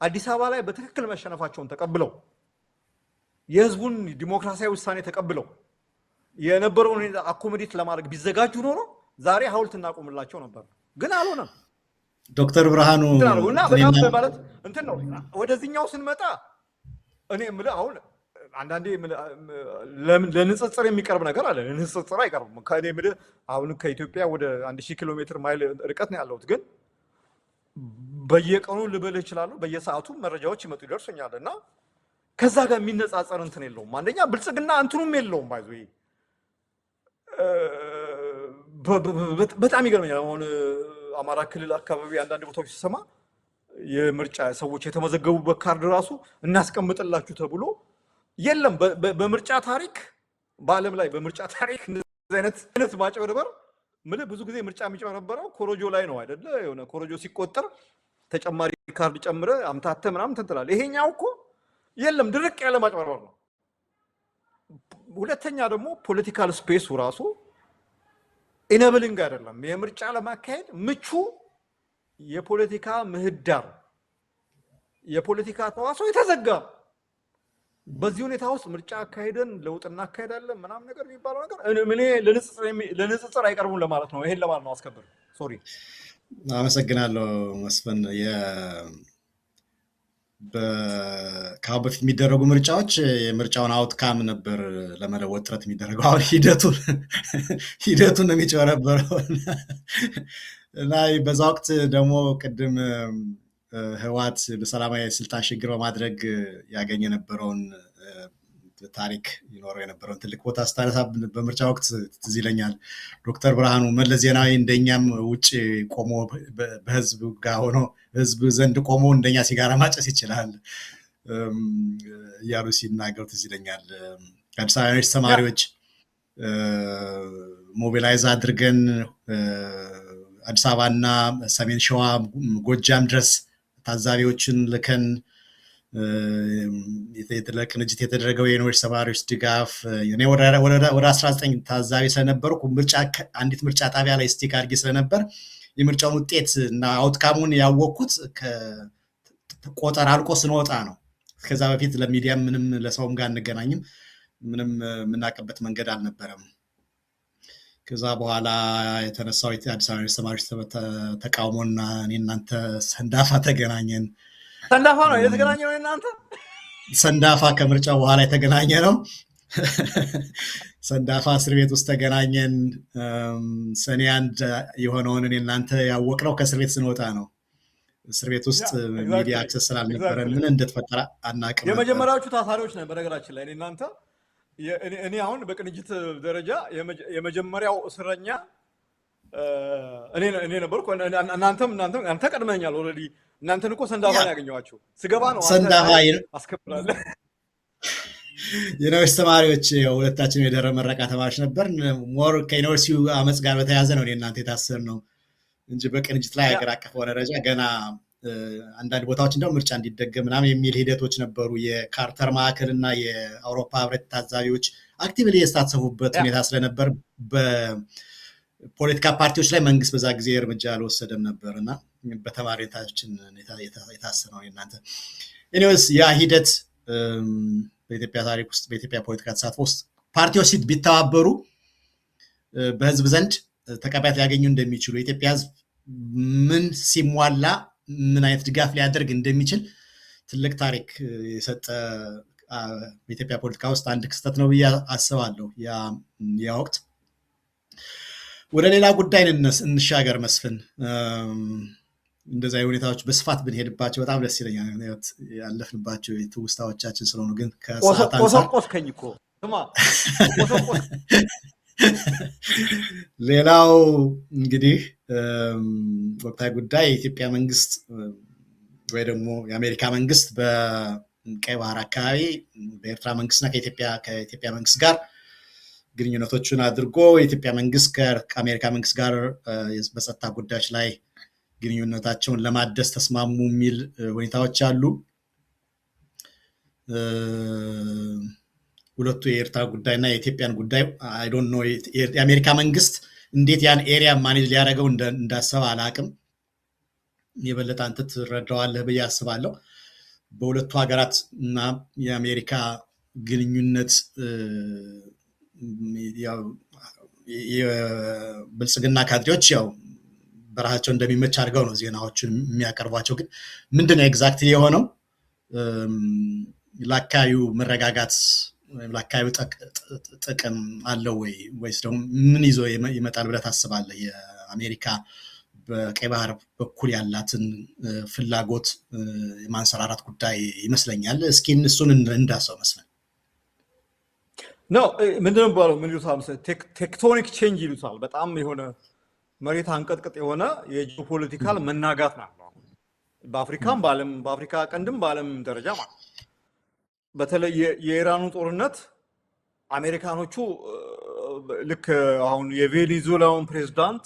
አዲስ አበባ ላይ በትክክል መሸነፋቸውን ተቀብለው የህዝቡን ዲሞክራሲያዊ ውሳኔ ተቀብለው የነበረውን አኮሞዴት ለማድረግ ቢዘጋጁ ኖሮ ዛሬ ሐውልት እናቆምላቸው ነበር። ግን አልሆነም። ዶክተር ብርሃኑ እና በጣም ማለት እንትን ነው። ወደዚህኛው ስንመጣ እኔ የምልህ አሁን አንዳንዴ ለንጽጽር የሚቀርብ ነገር አለ። ለንጽጽር አይቀርብም። ከእኔ የምልህ አሁን ከኢትዮጵያ ወደ 1000 ኪሎ ሜትር ማይል ርቀት ነው ያለሁት። ግን በየቀኑ ልበልህ እችላለሁ፣ በየሰዓቱ መረጃዎች ይመጡ ይደርሱኛል እና ከዛ ጋር የሚነጻጸር እንትን የለውም። አንደኛ ብልጽግና እንትኑም የለውም። ባይዞ በጣም ይገርመኛል። አሁን አማራ ክልል አካባቢ አንዳንድ ቦታዎች ሲሰማ የምርጫ ሰዎች የተመዘገቡበት ካርድ ራሱ እናስቀምጥላችሁ ተብሎ የለም። በምርጫ ታሪክ በዓለም ላይ በምርጫ ታሪክ እንደዚህ አይነት ማጭበርበር ምን ብዙ ጊዜ ምርጫ የሚጨበረበረው ኮሮጆ ላይ ነው አይደለ? የሆነ ኮሮጆ ሲቆጠር ተጨማሪ ካርድ ጨምረ አምታተ ምናምን ትንትላለህ። ይሄኛው እኮ የለም፣ ድርቅ ያለ ማጭበርበር ነው። ሁለተኛ ደግሞ ፖለቲካል ስፔሱ ራሱ ኢነብሊንግ አይደለም። የምርጫ ለማካሄድ ምቹ የፖለቲካ ምህዳር የፖለቲካ ተዋሶ የተዘጋ። በዚህ ሁኔታ ውስጥ ምርጫ አካሄደን ለውጥ እናካሄዳለን ምናምን ነገር የሚባለው ነገር እኔ ለንጽጽር አይቀርቡም ለማለት ነው። ይሄን ለማለት ነው። አስከብር ሶሪ። አመሰግናለሁ መስፍን። ከአሁን በፊት የሚደረጉ ምርጫዎች የምርጫውን አውትካም ነበር ለመለወጥ ጥረት የሚደረገው። አሁን ሂደቱን ነው የሚጨበረበረው እና በዛ ወቅት ደግሞ ቅድም ህወሓት በሰላማዊ ስልጣን ሽግግር በማድረግ ያገኘ የነበረውን ታሪክ ይኖረው የነበረውን ትልቅ ቦታ ስታነሳ በምርጫ ወቅት ትዝ ይለኛል ዶክተር ብርሃኑ መለስ ዜናዊ እንደኛም ውጭ ቆሞ በህዝብ ጋር ሆኖ ህዝብ ዘንድ ቆሞ እንደኛ ሲጋራ ማጨስ ይችላል እያሉ ሲናገሩ ትዝ ይለኛል። አዲስ አበባ ዩኒቨርሲቲ ተማሪዎች ሞቢላይዝ አድርገን አዲስ አበባና ሰሜን ሸዋ ጎጃም ድረስ ታዛቢዎችን ልከን ቅንጅት የተደረገው የዩኒቨርሲቲ ተማሪዎች ድጋፍ እኔ ወደ 19 ታዛቢ ስለነበርኩ አንዲት ምርጫ ጣቢያ ላይ ስቲክ አድርጌ ስለነበር የምርጫውን ውጤት እና አውትካሙን ያወቅኩት ቆጠራ አልቆ ስንወጣ ነው። ከዛ በፊት ለሚዲያም ምንም ለሰውም ጋር እንገናኝም ምንም የምናውቅበት መንገድ አልነበረም። ከዛ በኋላ የተነሳው አዲስ አበባ ዩኒቨርሲቲ ተማሪዎች ተቃውሞና እኔ እናንተ ሰንዳፋ ተገናኘን። ሰንዳፋ ነው የተገናኘ ነው። እናንተ ሰንዳፋ ከምርጫው በኋላ የተገናኘ ነው። ሰንዳፋ እስር ቤት ውስጥ ተገናኘን። ሰኔ 1 የሆነውን እኔ እናንተ ያወቅነው ከእስር ቤት ስንወጣ ነው። እስር ቤት ውስጥ ሚዲያ አክሰስ ስላልነበረን ምን እንደተፈጠረ አናውቅም። የመጀመሪያዎቹ ታሳሪዎች ነን በነገራችን ላይ እናንተ። እኔ አሁን በቅንጅት ደረጃ የመጀመሪያው እስረኛ እኔ ነበርኩ። እናንተ ቀድመኛል ኦልሬዲ። እናንተን እኮ ሰንዳፋ ነው ያገኘኋቸው። ስገባ ነው ሰንዳፋ አስከብራለሁ። የዩኒቨርሲቲ ተማሪዎች ሁለታችን የደረ መረቃ ተማሪዎች ነበር። ሞር ከዩኒቨርሲቲው አመፅ ጋር በተያያዘ ነው እናንተ የታሰር ነው እንጂ በቅንጅት ላይ ሀገር አቀፍ በሆነ ደረጃ ገና አንዳንድ ቦታዎች እንደው ምርጫ እንዲደገም ምናምን የሚል ሂደቶች ነበሩ። የካርተር ማዕከል እና የአውሮፓ ህብረት ታዛቢዎች አክቲቭሊ የተሳተፉበት ሁኔታ ስለነበር በፖለቲካ ፓርቲዎች ላይ መንግስት በዛ ጊዜ እርምጃ አልወሰደም ነበር እና በተማሪዎቻችን የታሰረው እናንተ። ኤኒዌይስ ያ ሂደት በኢትዮጵያ ታሪክ ውስጥ በኢትዮጵያ ፖለቲካ ተሳትፎ ውስጥ ፓርቲዎች ቢተባበሩ በህዝብ ዘንድ ተቀባይነት ሊያገኙ እንደሚችሉ የኢትዮጵያ ህዝብ ምን ሲሟላ ምን አይነት ድጋፍ ሊያደርግ እንደሚችል ትልቅ ታሪክ የሰጠ በኢትዮጵያ ፖለቲካ ውስጥ አንድ ክስተት ነው ብዬ አስባለሁ። ያ ወቅት ወደ ሌላ ጉዳይ እንሻገር መስፍን። እንደዛ ሁኔታዎች በስፋት ብንሄድባቸው በጣም ደስ ይለኛል። ያለፍንባቸው የትውስታዎቻችን ስለሆኑ ግን ከሰዓት አንፃር ቆሰቆስከኝ እኮ ስማ። ሌላው እንግዲህ ወቅታዊ ጉዳይ የኢትዮጵያ መንግስት ወይ ደግሞ የአሜሪካ መንግስት በቀይ ባህር አካባቢ በኤርትራ መንግስትና ከኢትዮጵያ መንግስት ጋር ግንኙነቶችን አድርጎ የኢትዮጵያ መንግስት ከአሜሪካ መንግስት ጋር በጸጥታ ጉዳዮች ላይ ግንኙነታቸውን ለማደስ ተስማሙ የሚል ሁኔታዎች አሉ። ሁለቱ የኤርትራ ጉዳይና የኢትዮጵያን ጉዳይ አይ ዶንት ኖ የአሜሪካ መንግስት እንዴት ያን ኤሪያ ማኔጅ ሊያደርገው እንዳሰበ አላውቅም። የበለጠ አንተ ትረዳዋለህ ብዬ አስባለሁ። በሁለቱ ሀገራት እና የአሜሪካ ግንኙነት የብልጽግና ካድሬዎች ያው በራሳቸው እንደሚመች አድርገው ነው ዜናዎችን የሚያቀርቧቸው። ግን ምንድነው ኤግዛክትሊ የሆነው? ለአካባቢው መረጋጋት ወይም ለአካባቢው ጥቅም አለው ወይስ ደግሞ ምን ይዞ ይመጣል ብለህ ታስባለህ? የአሜሪካ በቀይ ባህር በኩል ያላትን ፍላጎት የማንሰራራት ጉዳይ ይመስለኛል። እስኪ እሱን እንዳሰው መስለን ነው። ምንድነው ባለው ምን ይሉታል? ቴክቶኒክ ቼንጅ ይሉታል። በጣም የሆነ መሬት አንቀጥቅጥ የሆነ የጂኦፖለቲካል መናጋት ነው። በአፍሪካም በአፍሪካ ቀንድም በዓለም ደረጃ ማለት በተለይ የኢራኑ ጦርነት አሜሪካኖቹ ልክ አሁን የቬኔዙዌላውን ፕሬዝዳንት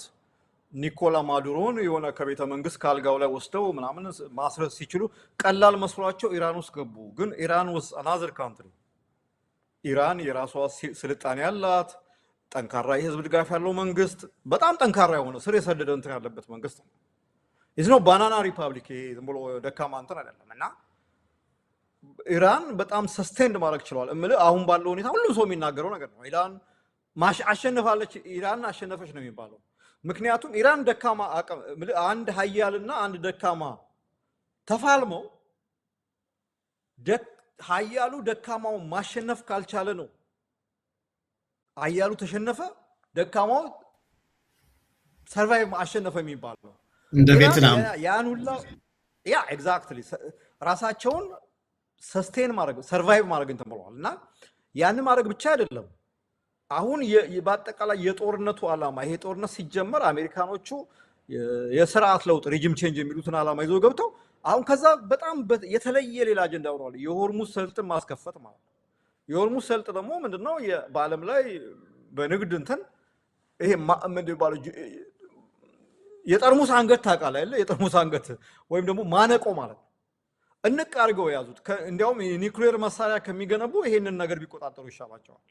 ኒኮላ ማዱሮን የሆነ ከቤተ መንግስት ካልጋው ላይ ወስደው ምናምን ማስረስ ሲችሉ ቀላል መስሏቸው ኢራን ውስጥ ገቡ። ግን ኢራን ውስጥ አናዘር ካንትሪ ኢራን የራሷ ስልጣኔ ያላት ጠንካራ የህዝብ ድጋፍ ያለው መንግስት በጣም ጠንካራ የሆነ ስር የሰደደ እንትን ያለበት መንግስት ነው። ነው ባናና ሪፐብሊክ ዝም ብሎ ደካማ እንትን አይደለም። እና ኢራን በጣም ሰስቴንድ ማድረግ ችሏል። እምልህ አሁን ባለው ሁኔታ ሁሉም ሰው የሚናገረው ነገር ነው። ኢራን አሸንፋለች፣ ኢራን አሸነፈች ነው የሚባለው። ምክንያቱም ኢራን ደካማ አቅም አንድ ሀያልና አንድ ደካማ ተፋልመው ሀያሉ ደካማው ማሸነፍ ካልቻለ ነው ሀያሉ ተሸነፈ ደካማው ሰርቫይቭ አሸነፈ የሚባለው። እንደ ቬትናም ያን ሁላ ያ ኤግዛክትሊ ራሳቸውን ሰስቴን ማድረግ ሰርቫይቭ ማድረግ እንትን ብለዋል። እና ያን ማድረግ ብቻ አይደለም አሁን በአጠቃላይ የጦርነቱ ዓላማ ይሄ ጦርነት ሲጀመር አሜሪካኖቹ የስርዓት ለውጥ ሪጅም ቼንጅ የሚሉትን ዓላማ ይዞ ገብተው አሁን ከዛ በጣም የተለየ ሌላ አጀንዳ ሆኗል። የሆርሙዝ ሰልጥን ማስከፈት ማለት ነው። የሆርሙዝ ሰልጥ ደግሞ ምንድነው በዓለም ላይ በንግድ እንትን ይሄ ምንድን ባለው የጠርሙስ አንገት ታውቃለህ አይደል? የጠርሙስ አንገት ወይም ደግሞ ማነቆ ማለት ነው። እንቅ አድርገው የያዙት እንዲያውም የኒውክሌር መሳሪያ ከሚገነቡ ይሄንን ነገር ቢቆጣጠሩ ይሻላቸዋል።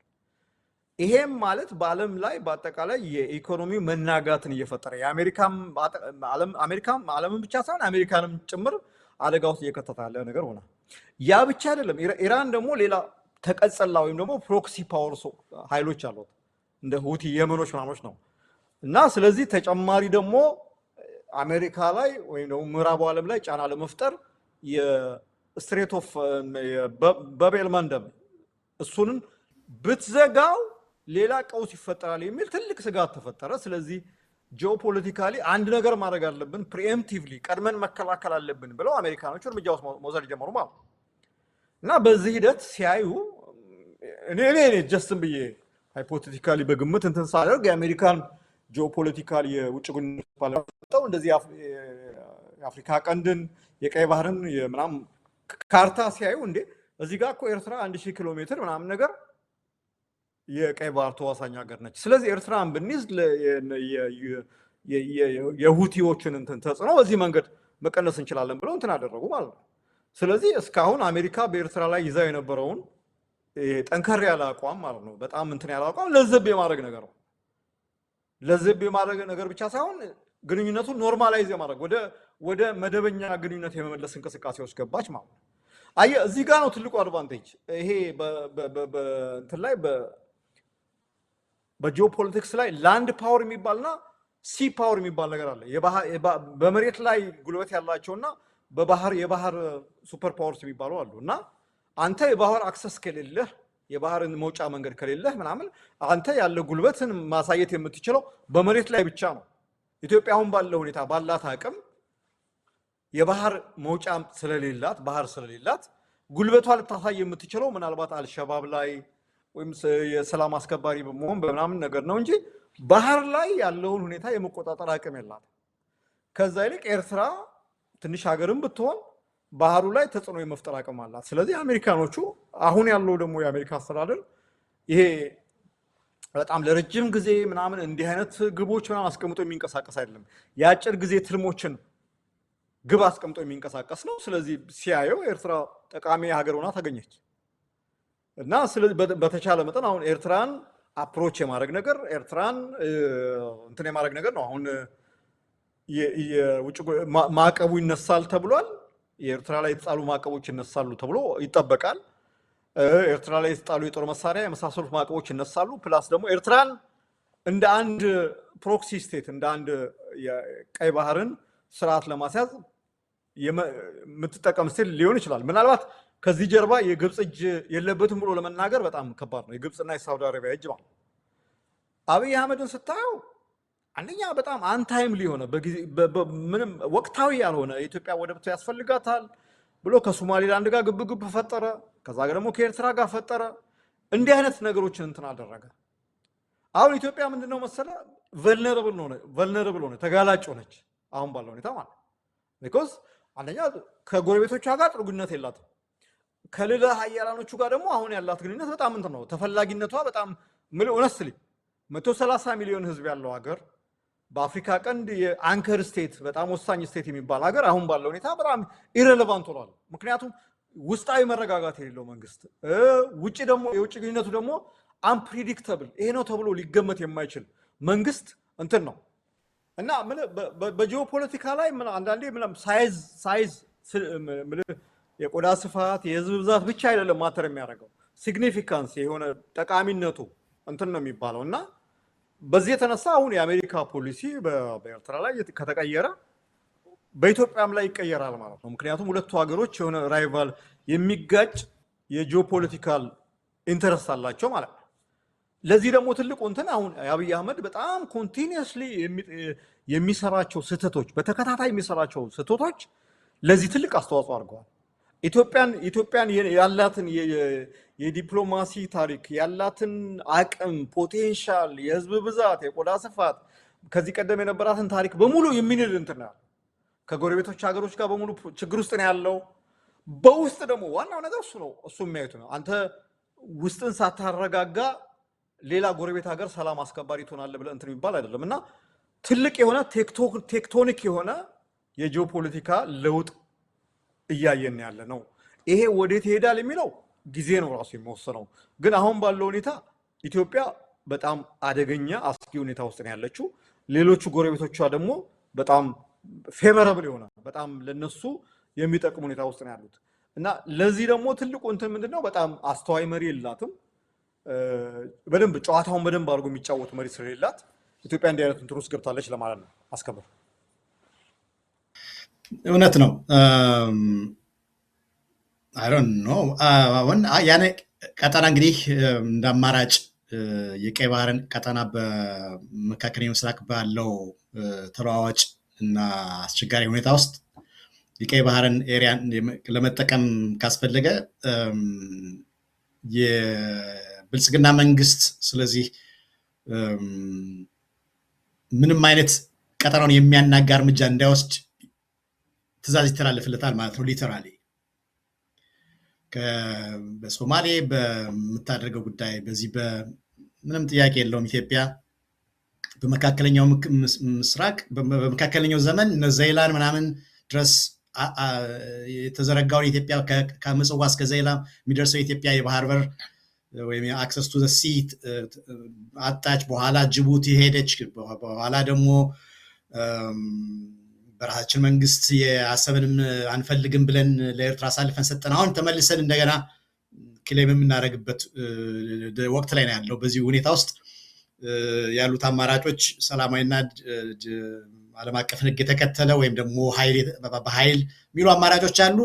ይሄም ማለት በዓለም ላይ በአጠቃላይ የኢኮኖሚ መናጋትን እየፈጠረ ዓለምን ብቻ ሳይሆን አሜሪካንም ጭምር አደጋ ውስጥ እየከተተ ያለ ነገር ሆነ። ያ ብቻ አይደለም። ኢራን ደግሞ ሌላ ተቀጸላ ወይም ደግሞ ፕሮክሲ ፓወር ኃይሎች አሉት እንደ ሁቲ የመኖች ምናምኖች ነው። እና ስለዚህ ተጨማሪ ደግሞ አሜሪካ ላይ ወይም ደግሞ ምዕራቡ ዓለም ላይ ጫና ለመፍጠር የስትሬት ኦፍ ባቤል መንደብ እሱንን ብትዘጋው ሌላ ቀውስ ይፈጠራል የሚል ትልቅ ስጋት ተፈጠረ። ስለዚህ ጂኦፖለቲካሊ አንድ ነገር ማድረግ አለብን፣ ፕሪኤምፕቲቭሊ ቀድመን መከላከል አለብን ብለው አሜሪካኖቹ እርምጃ መውሰድ ጀመሩ ማለት ነው። እና በዚህ ሂደት ሲያዩ እኔ ጀስትም ብዬ ሃይፖቴቲካሊ በግምት እንትን ሳደርግ የአሜሪካን ጂኦፖለቲካል የውጭ ግንኙነት ባለመጣው እንደዚህ የአፍሪካ ቀንድን የቀይ ባህርን ምናምን ካርታ ሲያዩ እንዴ እዚህ ጋር እኮ ኤርትራ 1000 ኪሎ ሜትር ምናምን ነገር የቀይ ባህር ተዋሳኝ ሀገር ነች። ስለዚህ ኤርትራን ብንይዝ የሁቲዎችን እንትን ተጽዕኖ በዚህ መንገድ መቀነስ እንችላለን ብለው እንትን አደረጉ ማለት ነው። ስለዚህ እስካሁን አሜሪካ በኤርትራ ላይ ይዛው የነበረውን ጠንከር ያለ አቋም ማለት ነው በጣም እንትን ያለ አቋም ለዘብ የማድረግ ነገር ነው። ለዘብ የማድረግ ነገር ብቻ ሳይሆን ግንኙነቱን ኖርማላይዝ የማድረግ ወደ መደበኛ ግንኙነት የመመለስ እንቅስቃሴ ውስጥ ገባች ማለት ነው። አየህ እዚህ ጋር ነው ትልቁ አድቫንቴጅ። ይሄ እንትን ላይ በጂኦፖለቲክስ ላይ ላንድ ፓወር የሚባልና ሲ ፓወር የሚባል ነገር አለ። በመሬት ላይ ጉልበት ያላቸውና የባህር ሱፐር ፓወርስ የሚባሉ አሉ። እና አንተ የባህር አክሰስ ከሌለህ የባህርን መውጫ መንገድ ከሌለህ ምናምን አንተ ያለ ጉልበትን ማሳየት የምትችለው በመሬት ላይ ብቻ ነው። ኢትዮጵያ አሁን ባለው ሁኔታ ባላት አቅም የባህር መውጫ ስለሌላት ባህር ስለሌላት ጉልበቷ ልታሳይ የምትችለው ምናልባት አልሸባብ ላይ ወይም የሰላም አስከባሪ በመሆን በምናምን ነገር ነው እንጂ ባህር ላይ ያለውን ሁኔታ የመቆጣጠር አቅም የላት። ከዛ ይልቅ ኤርትራ ትንሽ ሀገርም ብትሆን ባህሩ ላይ ተጽዕኖ የመፍጠር አቅም አላት። ስለዚህ አሜሪካኖቹ አሁን ያለው ደግሞ የአሜሪካ አስተዳደር ይሄ በጣም ለረጅም ጊዜ ምናምን እንዲህ አይነት ግቦች ምናምን አስቀምጦ የሚንቀሳቀስ አይደለም። የአጭር ጊዜ ትልሞችን ግብ አስቀምጦ የሚንቀሳቀስ ነው። ስለዚህ ሲያየው ኤርትራ ጠቃሚ ሀገር ሆና ተገኘች እና ስለዚህ በተቻለ መጠን አሁን ኤርትራን አፕሮች የማድረግ ነገር ኤርትራን እንትን የማድረግ ነገር ነው። አሁን የውጭ ማዕቀቡ ይነሳል ተብሏል። የኤርትራ ላይ የተጣሉ ማዕቀቦች ይነሳሉ ተብሎ ይጠበቃል። ኤርትራ ላይ የተጣሉ የጦር መሳሪያ የመሳሰሉት ማዕቀቦች ይነሳሉ። ፕላስ ደግሞ ኤርትራን እንደ አንድ ፕሮክሲ ስቴት እንደ አንድ የቀይ ባህርን ስርዓት ለማስያዝ የምትጠቀም ስቴት ሊሆን ይችላል። ምናልባት ከዚህ ጀርባ የግብፅ እጅ የለበትም ብሎ ለመናገር በጣም ከባድ ነው። የግብፅና የሳውዲ አረቢያ እጅ ማለት አብይ አህመድን ስታየው አንደኛ በጣም አንታይምሊ ሆነ ምንም ወቅታዊ ያልሆነ የኢትዮጵያ ወደብ ያስፈልጋታል ብሎ ከሶማሌላንድ ጋር ግብግብ ፈጠረ። ከዛ ደግሞ ከኤርትራ ጋር ፈጠረ። እንዲህ አይነት ነገሮችን እንትን አደረገ። አሁን ኢትዮጵያ ምንድነው መሰለ ቨልነረብል ሆነ ተጋላጭ ሆነች አሁን ባለው ሁኔታ ማለት ቢኮዝ አንደኛ ከጎረቤቶቿ ጋር ጥሩ ግንኙነት የላትም። ከሌላ ሀያላኖቹ ጋር ደግሞ አሁን ያላት ግንኙነት በጣም እንትን ነው። ተፈላጊነቷ በጣም ሆነስትሊ 130 ሚሊዮን ህዝብ ያለው ሀገር በአፍሪካ ቀንድ የአንከር ስቴት በጣም ወሳኝ ስቴት የሚባል ሀገር አሁን ባለው ሁኔታ በጣም ኢሬሌቫንት ሆኗል። ምክንያቱም ውስጣዊ መረጋጋት የሌለው መንግስት፣ ውጪ ደግሞ የውጭ ግንኙነቱ ደግሞ አንፕሪዲክተብል ይሄ ነው ተብሎ ሊገመት የማይችል መንግስት እንትን ነው እና በጂኦፖለቲካ ላይ አንዳንዴ ሳይዝ የቆዳ ስፋት የህዝብ ብዛት ብቻ አይደለም ማተር የሚያደርገው ሲግኒፊካንስ የሆነ ጠቃሚነቱ እንትን ነው የሚባለው እና በዚህ የተነሳ አሁን የአሜሪካ ፖሊሲ በኤርትራ ላይ ከተቀየረ በኢትዮጵያም ላይ ይቀየራል ማለት ነው። ምክንያቱም ሁለቱ ሀገሮች የሆነ ራይቫል የሚጋጭ የጂኦፖለቲካል ኢንተረስት አላቸው ማለት ነው። ለዚህ ደግሞ ትልቁ እንትን አሁን አብይ አህመድ በጣም ኮንቲኒየስሊ የሚሰራቸው ስህተቶች በተከታታይ የሚሰራቸው ስህተቶች ለዚህ ትልቅ አስተዋጽኦ አድርገዋል። ኢትዮጵያን ያላትን የዲፕሎማሲ ታሪክ ያላትን አቅም ፖቴንሻል የህዝብ ብዛት የቆዳ ስፋት ከዚህ ቀደም የነበራትን ታሪክ በሙሉ የሚንል እንትን ነው። ከጎረቤቶች ሀገሮች ጋር በሙሉ ችግር ውስጥ ነው ያለው። በውስጥ ደግሞ ዋናው ነገር እሱ ነው። እሱ የሚያዩት ነው። አንተ ውስጥን ሳታረጋጋ ሌላ ጎረቤት ሀገር ሰላም አስከባሪ ትሆናለህ ብለህ እንትን የሚባል አይደለም እና ትልቅ የሆነ ቴክቶኒክ የሆነ የጂኦፖለቲካ ለውጥ እያየን ያለ ነው። ይሄ ወዴት ይሄዳል የሚለው ጊዜ ነው ራሱ የሚወስነው። ግን አሁን ባለው ሁኔታ ኢትዮጵያ በጣም አደገኛ አስጊ ሁኔታ ውስጥ ነው ያለችው። ሌሎቹ ጎረቤቶቿ ደግሞ በጣም ፌቨራብል የሆነ በጣም ለነሱ የሚጠቅም ሁኔታ ውስጥ ነው ያሉት እና ለዚህ ደግሞ ትልቁ እንትን ምንድነው በጣም አስተዋይ መሪ የላትም። በደንብ ጨዋታውን በደንብ አድርጎ የሚጫወት መሪ ስለሌላት ኢትዮጵያ እንዲህ አይነት እንትን ውስጥ ገብታለች ለማለት ነው። አስከብር እውነት ነው። አይ ዶንት ኖ አሁን ያኔ ቀጠና እንግዲህ እንደ አማራጭ የቀይ ባህርን ቀጠና በመካከለኛው ምስራቅ ባለው ተለዋዋጭ እና አስቸጋሪ ሁኔታ ውስጥ የቀይ ባህርን ኤሪያን ለመጠቀም ካስፈለገ የብልጽግና መንግስት ስለዚህ ምንም አይነት ቀጠናውን የሚያናጋ እርምጃ እንዳይወስድ ትዕዛዝ ይተላለፍለታል ማለት ነው። ሊተራሊ በሶማሌ በምታደርገው ጉዳይ በዚህ በምንም ጥያቄ የለውም። ኢትዮጵያ በመካከለኛው ምስራቅ በመካከለኛው ዘመን ዘይላን ምናምን ድረስ የተዘረጋውን ኢትዮጵያ ከምጽዋ እስከ ዘይላ የሚደርሰው የኢትዮጵያ የባህር በር ወይም አክሰስ ቱ ዘ ሲ አጣች። በኋላ ጅቡቲ ሄደች። በኋላ ደግሞ በራሳችን መንግስት የአሰብንም አንፈልግም ብለን ለኤርትራ አሳልፈን ሰጠን። አሁን ተመልሰን እንደገና ክሌም የምናደርግበት ወቅት ላይ ነው ያለው። በዚህ ሁኔታ ውስጥ ያሉት አማራጮች ሰላማዊና ዓለም አቀፍ ሕግ የተከተለ ወይም ደግሞ በኃይል የሚሉ አማራጮች አሉ።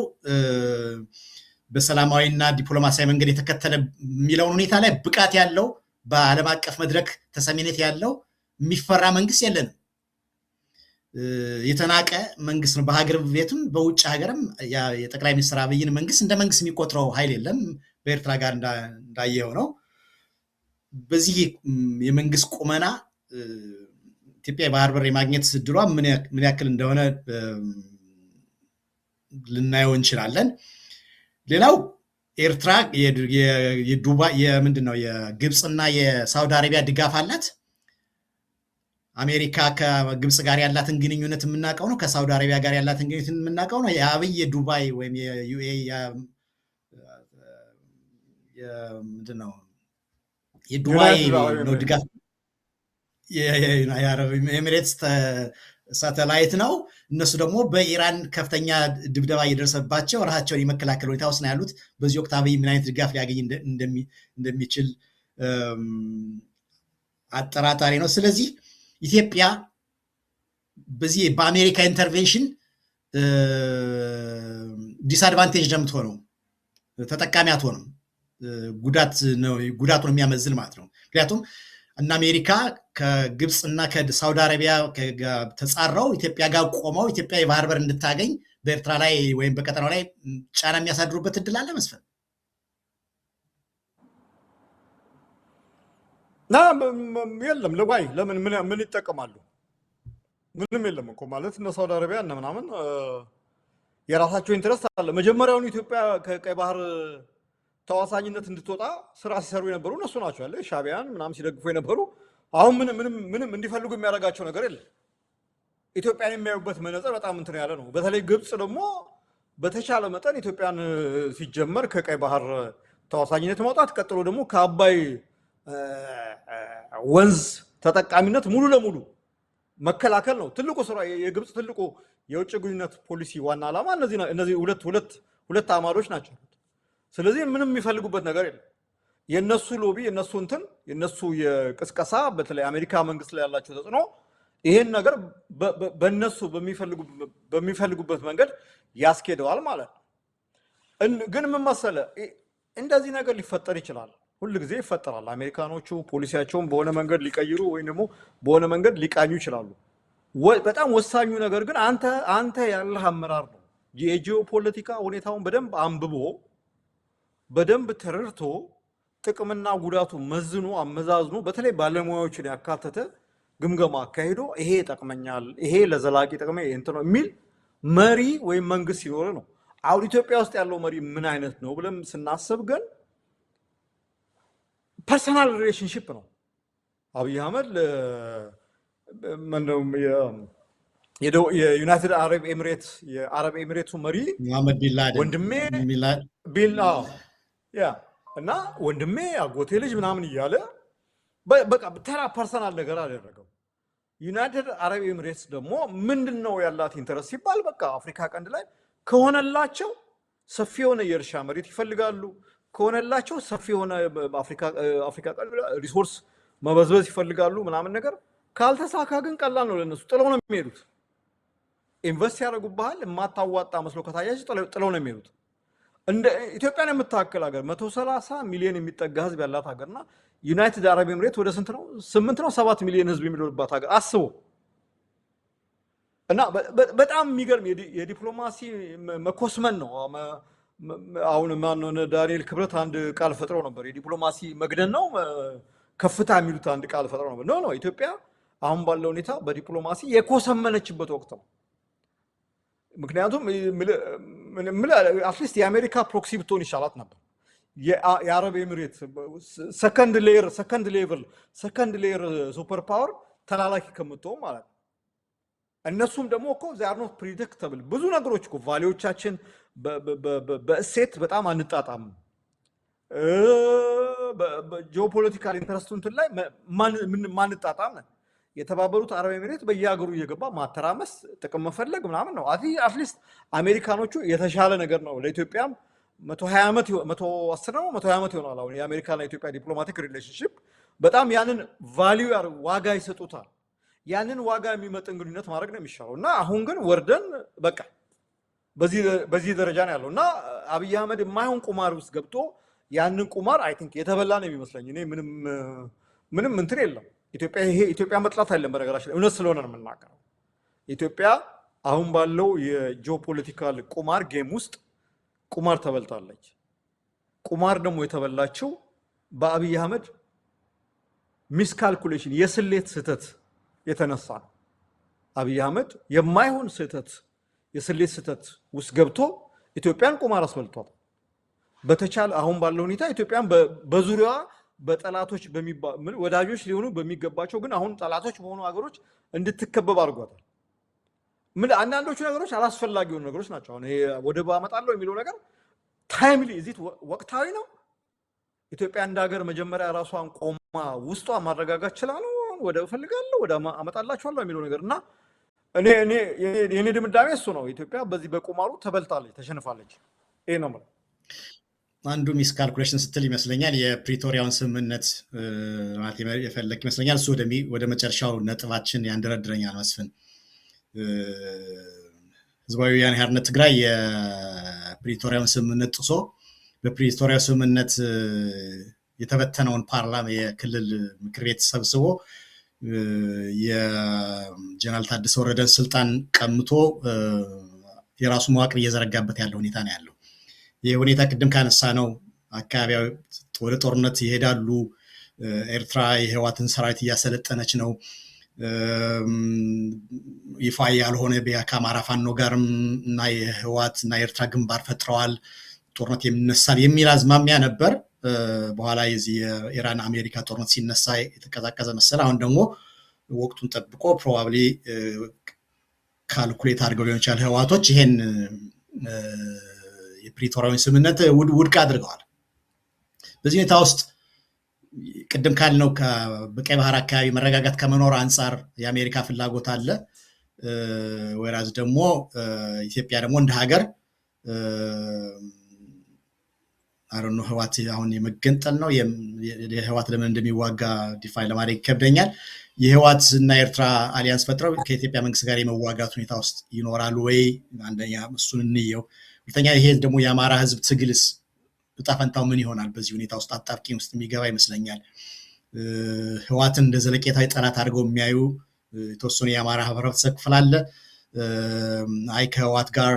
በሰላማዊና ዲፕሎማሲያዊ መንገድ የተከተለ የሚለውን ሁኔታ ላይ ብቃት ያለው በዓለም አቀፍ መድረክ ተሰሚነት ያለው የሚፈራ መንግስት የለንም። የተናቀ መንግስት ነው። በሀገር ቤትም በውጭ ሀገርም የጠቅላይ ሚኒስትር አብይን መንግስት እንደ መንግስት የሚቆጥረው ኃይል የለም። በኤርትራ ጋር እንዳየው ነው። በዚህ የመንግስት ቁመና ኢትዮጵያ የባህር በር የማግኘት እድሏ ምን ያክል እንደሆነ ልናየው እንችላለን። ሌላው ኤርትራ የዱባይ የምንድነው የግብፅና የሳውዲ አረቢያ ድጋፍ አላት። አሜሪካ ከግብፅ ጋር ያላትን ግንኙነት የምናውቀው ነው። ከሳውዲ አረቢያ ጋር ያላትን ግንኙነት የምናውቀው ነው። የአብይ የዱባይ ወይም የዩኤኢ ምንድነው የዱባይ ነው ድጋፍ የአረብ ኤሚሬትስ ሳተላይት ነው። እነሱ ደግሞ በኢራን ከፍተኛ ድብደባ እየደረሰባቸው ራሳቸውን የመከላከል ሁኔታ ውስጥ ነው ያሉት። በዚህ ወቅት አብይ ምን አይነት ድጋፍ ሊያገኝ እንደሚችል አጠራጣሪ ነው። ስለዚህ ኢትዮጵያ በዚህ በአሜሪካ ኢንተርቬንሽን ዲስአድቫንቴጅ ነው የምትሆነው፣ ተጠቃሚ አትሆንም። ጉዳት ነው የሚያመዝል ማለት ነው። ምክንያቱም እና አሜሪካ ከግብፅ እና ከሳውዲ አረቢያ ተጻረው ኢትዮጵያ ጋር ቆመው ኢትዮጵያ የባህር በር እንድታገኝ በኤርትራ ላይ ወይም በቀጠናው ላይ ጫና የሚያሳድሩበት እድል አለ መስፈን የለም። ለዋይ ለምን ምን ይጠቀማሉ? ምንም የለም እኮ ማለት እነ ሳውዲ አረቢያ እነ ምናምን የራሳቸው ኢንትረስት አለ። መጀመሪያውን ኢትዮጵያ ከቀይ ባህር ተዋሳኝነት እንድትወጣ ስራ ሲሰሩ የነበሩ እነሱ ናቸው ያለ ሻቢያን ምናምን ሲደግፉ የነበሩ። አሁን ምንም እንዲፈልጉ የሚያደርጋቸው ነገር የለም። ኢትዮጵያን የሚያዩበት መነጽር በጣም እንትን ያለ ነው። በተለይ ግብጽ ደግሞ በተቻለ መጠን ኢትዮጵያን ሲጀመር ከቀይ ባህር ተዋሳኝነት ማውጣት፣ ቀጥሎ ደግሞ ከአባይ ወንዝ ተጠቃሚነት ሙሉ ለሙሉ መከላከል ነው ትልቁ ስራ። የግብጽ ትልቁ የውጭ ግንኙነት ፖሊሲ ዋና ዓላማ እነዚህ ሁለት አማዶች ናቸው። ስለዚህ ምንም የሚፈልጉበት ነገር የለም። የነሱ ሎቢ የነሱ የቅስቀሳ በተለይ አሜሪካ መንግስት ላይ ያላቸው ተጽዕኖ ይሄን ነገር በነሱ በሚፈልጉበት መንገድ ያስኬደዋል ማለት ነው። ግን ምን መሰለህ እንደዚህ ነገር ሊፈጠር ይችላል፣ ሁሉ ጊዜ ይፈጠራል። አሜሪካኖቹ ፖሊሲያቸውን በሆነ መንገድ ሊቀይሩ ወይም ደግሞ በሆነ መንገድ ሊቃኙ ይችላሉ። በጣም ወሳኙ ነገር ግን አንተ ያለህ አመራር ነው። የጂኦፖለቲካ ሁኔታውን በደንብ አንብቦ በደንብ ተረድቶ ጥቅምና ጉዳቱ መዝኖ አመዛዝኖ በተለይ ባለሙያዎችን ያካተተ ግምገማ አካሂዶ ይሄ ይጠቅመኛል፣ ይሄ ለዘላቂ ጥቅሜ እንትን ነው የሚል መሪ ወይም መንግስት ሲኖር ነው። አሁን ኢትዮጵያ ውስጥ ያለው መሪ ምን አይነት ነው ብለን ስናስብ ግን ፐርሰናል ሪሌሽንሺፕ ነው። አብይ አህመድ የዩናይትድ አረብ ኤሚሬትስ የአረብ ኤሚሬቱ መሪ መሐመድ ቢንላደን ወንድሜ እና ወንድሜ አጎቴ ልጅ ምናምን እያለ በቃ ተራ ፐርሰናል ነገር አደረገው። ዩናይትድ አረብ ኤሚሬትስ ደግሞ ምንድነው ያላት ኢንተረስት ሲባል በቃ አፍሪካ ቀንድ ላይ ከሆነላቸው ሰፊ የሆነ የእርሻ መሬት ይፈልጋሉ። ከሆነላቸው ሰፊ የሆነ አፍሪካ ቀንድ ሪሶርስ መበዝበዝ ይፈልጋሉ ምናምን ነገር። ካልተሳካ ግን ቀላል ነው ለነሱ፣ ጥለው ነው የሚሄዱት። ኢንቨስት ያደርጉብሃል፣ የማታዋጣ መስሎ ከታያች ጥለው ነው የሚሄዱት። እንደ ኢትዮጵያን የምታክል ሀገር 130 ሚሊዮን የሚጠጋ ህዝብ ያላት ሀገርና ዩናይትድ አረብ ኤሚሬት ወደ ስንት ነው? 8 ነው 7 ሚሊዮን ህዝብ የሚኖርባት ሀገር አስቡ። እና በጣም የሚገርም የዲፕሎማሲ መኮስመን ነው። አሁን ማነው ዳንኤል ክብረት አንድ ቃል ፈጥረው ነበር። የዲፕሎማሲ መግደን ነው ከፍታ የሚሉት አንድ ቃል ፈጥረው ነበር። ኖ ኢትዮጵያ አሁን ባለው ሁኔታ በዲፕሎማሲ የኮሰመነችበት ወቅት ነው። ምክንያቱም አትሊስት የአሜሪካ ፕሮክሲ ብትሆን ይሻላት ነበር። የአረብ ኤሚሬት ሰከንድ ሌየር ሱፐር ፓወር ተላላኪ ከምትሆን ማለት ነው። እነሱም ደግሞ እኮ ዛር ኖት ፕሪዲክተብል ብዙ ነገሮች እኮ ቫሊዎቻችን በእሴት በጣም አንጣጣም። በጂኦፖለቲካል ኢንተረስቱ እንትን ላይ ማንጣጣም ነን። የተባበሩት አረብ ኤሚሬት በየሀገሩ እየገባ ማተራመስ ጥቅም መፈለግ ምናምን ነው። አትሊስት አሜሪካኖቹ የተሻለ ነገር ነው ለኢትዮጵያም 110 ዓመት ይሆናል አሁን የአሜሪካና የኢትዮጵያ ዲፕሎማቲክ ሪሌሽንሺፕ። በጣም ያንን ቫልዩ ዋጋ ይሰጡታል። ያንን ዋጋ የሚመጥን ግንኙነት ማድረግ ነው የሚሻለው። እና አሁን ግን ወርደን በቃ በዚህ ደረጃ ነው ያለው። እና አብይ አህመድ የማይሆን ቁማር ውስጥ ገብቶ ያንን ቁማር አይ ቲንክ የተበላ ነው የሚመስለኝ። እኔ ምንም እንትን የለም። ኢትዮጵያ መጥላት አይደለም፣ በነገራችን ላይ እውነት ስለሆነ ነው የምናገረው። ኢትዮጵያ አሁን ባለው የጂኦፖለቲካል ቁማር ጌም ውስጥ ቁማር ተበልታለች። ቁማር ደግሞ የተበላችው በአብይ አህመድ ሚስካልኩሌሽን የስሌት ስህተት የተነሳ ነው። አብይ አህመድ የማይሆን ስህተት የስሌት ስህተት ውስጥ ገብቶ ኢትዮጵያን ቁማር አስበልቷል። በተቻለ አሁን ባለው ሁኔታ ኢትዮጵያን በዙሪያዋ በጠላቶች ወዳጆች ሊሆኑ በሚገባቸው ግን አሁን ጠላቶች በሆኑ ሀገሮች እንድትከበብ አድርጓታል። አንዳንዶቹ ነገሮች አላስፈላጊ የሆኑ ነገሮች ናቸው። አሁን ወደብ አመጣለሁ የሚለው ነገር ታይምሊ እዚህ ወቅታዊ ነው። ኢትዮጵያ እንደ ሀገር መጀመሪያ ራሷን ቆማ ውስጧ ማረጋጋት ይችላል። ወደብ እፈልጋለሁ ወደ አመጣላችኋለሁ የሚለው ነገር እና የኔ ድምዳሜ እሱ ነው። ኢትዮጵያ በዚህ በቁማሩ ተበልታለች፣ ተሸንፋለች። ይሄ ነው ማለት አንዱ ሚስ ካልኩሌሽን ስትል ይመስለኛል የፕሪቶሪያውን ስምምነት ማለት የፈለክ ይመስለኛል። እሱ ወደ መጨረሻው ነጥባችን ያንደረድረኛል። መስፍን ህዝባዊ ወያነ ሓርነት ትግራይ የፕሪቶሪያውን ስምምነት ጥሶ በፕሪቶሪያው ስምምነት የተበተነውን ፓርላማ የክልል ምክር ቤት ሰብስቦ የጀነራል ታደሰ ወረደን ስልጣን ቀምቶ የራሱ መዋቅር እየዘረጋበት ያለው ሁኔታ ነው ያለው። ይህ ሁኔታ ቅድም ካነሳ ነው አካባቢያዊ ወደ ጦርነት ይሄዳሉ። ኤርትራ የህዋትን ሰራዊት እያሰለጠነች ነው። ይፋ ያልሆነ ከአማራ ፋኖ ጋርም እና የህወሓት እና የኤርትራ ግንባር ፈጥረዋል፣ ጦርነት የሚነሳል የሚል አዝማሚያ ነበር። በኋላ የዚህ የኢራን አሜሪካ ጦርነት ሲነሳ የተቀዛቀዘ መሰለ። አሁን ደግሞ ወቅቱን ጠብቆ ፕሮባብሊ ካልኩሌት አድርገው ሊሆን ይችላል ህወሓቶች ይሄን የፕሪቶሪያውን ስምምነት ውድቅ አድርገዋል። በዚህ ሁኔታ ውስጥ ቅድም ካልነው በቀይ ባህር አካባቢ መረጋጋት ከመኖር አንጻር የአሜሪካ ፍላጎት አለ። ወይራዝ ደግሞ ኢትዮጵያ ደግሞ እንደ ሀገር አረኑ ህወሓት አሁን የመገንጠል ነው የህወሓት ለምን እንደሚዋጋ ዲፋይን ለማድረግ ይከብደኛል። የህወሓት እና ኤርትራ አሊያንስ ፈጥረው ከኢትዮጵያ መንግስት ጋር የመዋጋት ሁኔታ ውስጥ ይኖራሉ ወይ? አንደኛ እሱን እንየው። ሁለተኛ ይሄ ደግሞ የአማራ ህዝብ ትግልስ ዕጣ ፈንታው ምን ይሆናል? በዚህ ሁኔታ ውስጥ አጣብቂኝ ውስጥ የሚገባ ይመስለኛል። ህወሓትን እንደ ዘለቄታዊ ጠላት አድርገው የሚያዩ የተወሰኑ የአማራ ህብረተሰብ ክፍል አለ። አይ ከህወሓት ጋር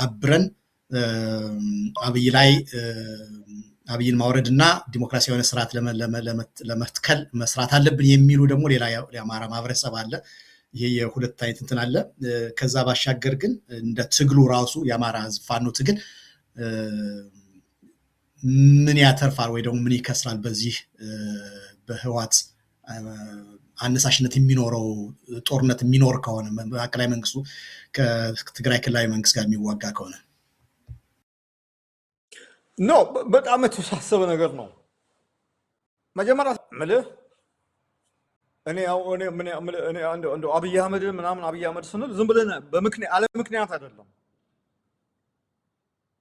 አብረን አብይ ላይ አብይን ማውረድ እና ዲሞክራሲያዊ የሆነ ስርዓት ለመትከል መስራት አለብን የሚሉ ደግሞ ሌላ የአማራ ማህበረሰብ አለ። ይሄ የሁለት አይነት እንትን አለ። ከዛ ባሻገር ግን እንደ ትግሉ ራሱ የአማራ ህዝብ ፋኖ ትግል ምን ያተርፋል ወይ ደግሞ ምን ይከስራል? በዚህ በህወሓት አነሳሽነት የሚኖረው ጦርነት የሚኖር ከሆነ ማዕከላዊ መንግስቱ ከትግራይ ክልላዊ መንግስት ጋር የሚዋጋ ከሆነ ኖ በጣም የተወሳሰበ ነገር ነው። መጀመሪያ ምልህ እኔ አብይ አህመድ ምናምን አብይ አህመድ ስንል ዝም ብለን አለ ምክንያት አይደለም።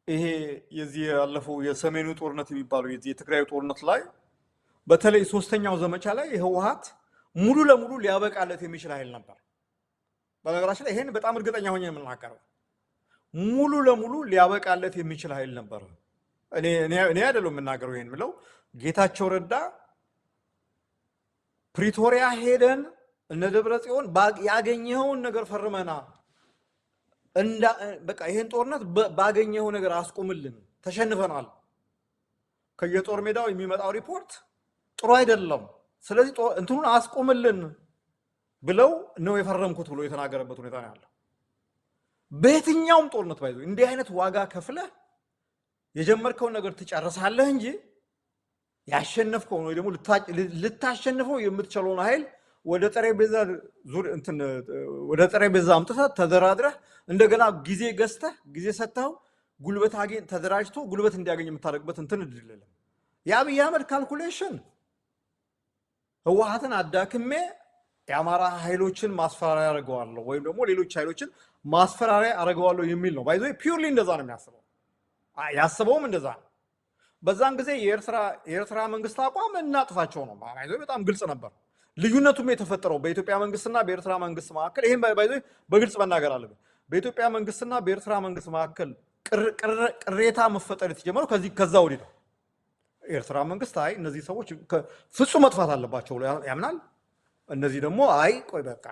ይሄ የዚህ ያለፈው የሰሜኑ ጦርነት የሚባለው የዚህ የትግራይ ጦርነት ላይ በተለይ ሶስተኛው ዘመቻ ላይ ህወሓት ሙሉ ለሙሉ ሊያበቃለት የሚችል ኃይል ነበር። በነገራችን ላይ ይሄን በጣም እርግጠኛ ሆኜ የምናገረው ሙሉ ለሙሉ ሊያበቃለት የሚችል ኃይል ነበር። እኔ አይደለም የምናገረው ይሄን ብለው ጌታቸው ረዳ ፕሪቶሪያ ሄደን እነ ደብረጽዮን ያገኘውን ነገር ፈርመና በቃ ይሄን ጦርነት ባገኘው ነገር አስቆምልን፣ ተሸንፈናል፣ ከየጦር ሜዳው የሚመጣው ሪፖርት ጥሩ አይደለም፣ ስለዚህ እንትኑን አስቆምልን ብለው ነው የፈረምኩት ብሎ የተናገረበት ሁኔታ ነው ያለው። በየትኛውም ጦርነት ባይዞ እንዲህ አይነት ዋጋ ከፍለህ የጀመርከውን ነገር ትጨርሳለህ እንጂ ያሸነፍከው ነው ደግሞ ልታሸንፈው የምትችለውን ኃይል ወደ ጠረጴዛ አምጥተህ ተደራድረህ እንደገና ጊዜ ገዝተህ ጊዜ ሰጥተው ጉልበት ተደራጅቶ ጉልበት እንዲያገኝ የምታደርግበት እንትን እድልልም። የአብይ አህመድ ካልኩሌሽን ህወሓትን አዳክሜ የአማራ ኃይሎችን ማስፈራሪያ አደርገዋለሁ ወይም ደግሞ ሌሎች ኃይሎችን ማስፈራሪያ አደርገዋለሁ የሚል ነው። ባይዞ ፒውርሊ እንደዛ ነው የሚያስበው። ያስበውም እንደዛ ነው። በዛን ጊዜ የኤርትራ መንግስት አቋም እናጥፋቸው ነው። ባይዞ በጣም ግልጽ ነበር። ልዩነቱም የተፈጠረው በኢትዮጵያ መንግስትና በኤርትራ መንግስት መካከል ይሄን ባይዞ በግልጽ መናገር አለብን። በኢትዮጵያ መንግስትና በኤርትራ መንግስት መካከል ቅሬታ መፈጠር የተጀመረው ከዛ ወዲህ ነው። ኤርትራ መንግስት አይ እነዚህ ሰዎች ፍጹም መጥፋት አለባቸው ብሎ ያምናል። እነዚህ ደግሞ አይ ቆይ በቃ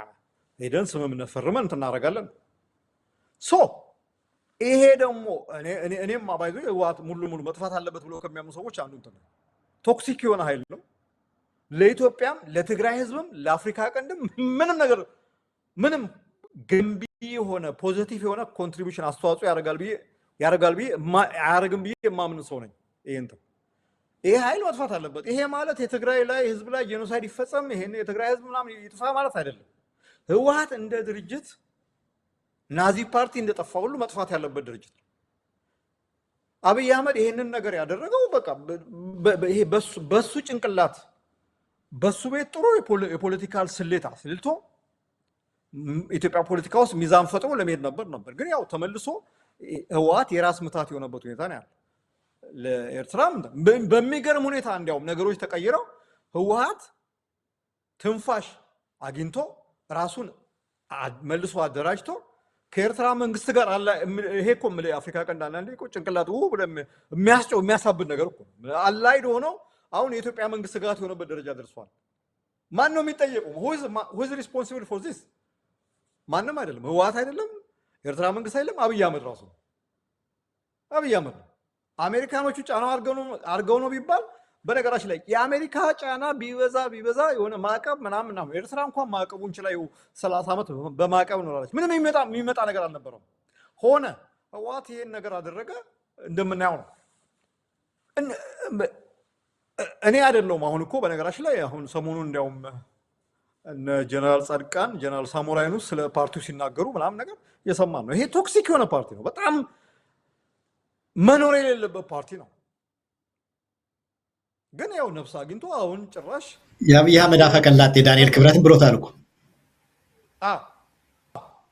ሄደን ስምምነት ፈርመን እናደርጋለን። ይሄ ደግሞ እኔም ባይዞ ህወሓት ሙሉ ለሙሉ መጥፋት አለበት ብሎ ከሚያምኑ ሰዎች አንዱ እንትን ነው። ቶክሲክ የሆነ ኃይል ነው። ለኢትዮጵያም ለትግራይ ህዝብም ለአፍሪካ ቀንድም ምንም ገንቢ የሆነ ፖዚቲቭ የሆነ ኮንትሪቢዩሽን አስተዋጽኦ ያደርጋል ብዬ የማምን ሰው ነኝ። ይሄ ኃይል መጥፋት አለበት። ይሄ ማለት የትግራይ ላይ ህዝብ ላይ ጄኖሳይድ ይፈጸም ይሄን የትግራይ ህዝብ ምናምን ይጥፋ ማለት አይደለም። ህወሓት እንደ ድርጅት ናዚ ፓርቲ እንደጠፋ ሁሉ መጥፋት ያለበት ድርጅት ነው። አብይ አህመድ ይሄንን ነገር ያደረገው በቃ ይሄ በሱ ጭንቅላት በሱ ቤት ጥሩ የፖለቲካል ስሌት አስልቶ ኢትዮጵያ ፖለቲካ ውስጥ ሚዛን ፈጥሮ ለመሄድ ነበር። ግን ያው ተመልሶ ህወሓት የራስ ምታት የሆነበት ሁኔታ ነው ያለው። ለኤርትራም በሚገርም ሁኔታ እንዲያውም ነገሮች ተቀይረው ህወሓት ትንፋሽ አግኝቶ ራሱን መልሶ አደራጅቶ ከኤርትራ መንግስት ጋር ይሄ እኮ አፍሪካ ቀንድ አንዳንዴ እኮ ጭንቅላት የሚያሳብድ ነገር እኮ አላይድ ሆኖ አሁን የኢትዮጵያ መንግስት ስጋት የሆነበት ደረጃ ደርሷል። ማን ነው የሚጠየቀው? who is responsible for this? ማንም አይደለም። ህወሓት አይደለም፣ ኤርትራ መንግስት አይደለም፣ አብይ አህመድ ራሱ ነው። አብይ አህመድ ነው። አሜሪካኖቹ ጫናው አርገው ነው ቢባል በነገራችን ላይ የአሜሪካ ጫና ቢበዛ የሆነ ማዕቀብ ምናምን ኤርትራ እንኳን ማዕቀቡን ችላ 30 ዓመት በማዕቀብ ኖራለች። ምንም የሚመጣ ነገር አልነበረም። ሆነ ህወሓት ይሄን ነገር አደረገ እንደምናየው ነው። እኔ አይደለሁም አሁን እኮ በነገራችን ላይ አሁን ሰሞኑን እንዲያውም እነ ጀነራል ጻድቃን ጀነራል ሳሞራ የኑስ ስለ ፓርቲው ሲናገሩ ምናምን ነገር እየሰማን ነው። ይሄ ቶክሲክ የሆነ ፓርቲ ነው። በጣም መኖር የሌለበት ፓርቲ ነው። ግን ያው ነፍስ አግኝቶ አሁን ጭራሽ የአብይ አህመድ አፈቀላጤ ዳንኤል ክብረትን ብሎታል እኮ።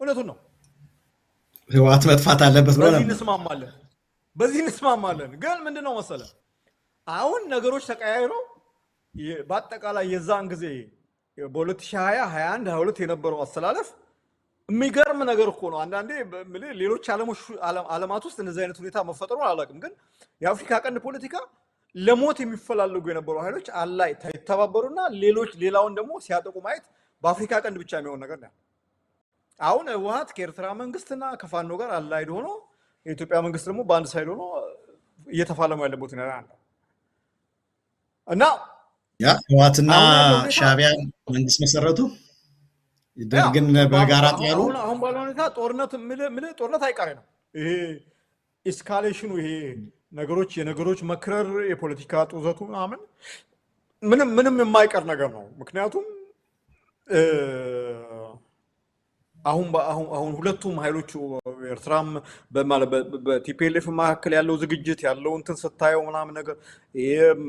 እውነቱን ነው። ህወሓት መጥፋት አለበት ብሎ በዚህ እንስማማለን። ግን ምንድነው መሰለ አሁን ነገሮች ተቀያይረው በአጠቃላይ የዛን ጊዜ በ2020 21 22 የነበረው አስተላለፍ የሚገርም ነገር እኮ ነው። አንዳንዴ ሌሎች ዓለማት ውስጥ እንደዚህ አይነት ሁኔታ መፈጠሩን አላውቅም። ግን የአፍሪካ ቀንድ ፖለቲካ ለሞት የሚፈላለጉ የነበሩ ኃይሎች አላይ ተባበሩና ሌላውን ደግሞ ሲያጠቁ ማየት በአፍሪካ ቀንድ ብቻ የሚሆን ነገር ነው። አሁን ህወሓት ከኤርትራ መንግስትና ከፋኖ ጋር አላይድ ሆኖ የኢትዮጵያ መንግስት ደግሞ በአንድ ሳይድ ሆኖ እየተፋለሙ ያለበት ነገር አለ እና ህወሓትና ሻዕቢያ መንግስት መሰረቱ ደርግን በጋራ ጣሉ። አሁን ባለው ሁኔታ ጦርነት አይቀሬ ነው። ይሄ ኤስካሌሽኑ ይሄ የነገሮች መክረር የፖለቲካ ጡዘቱ ምንም የማይቀር ነገር ነው። ምክንያቱም አሁን ሁለቱም ኃይሎቹ ኤርትራም በቲፒኤልኤፍ መካከል ያለው ዝግጅት ያለው እንትን ስታየው ምናምን ነገር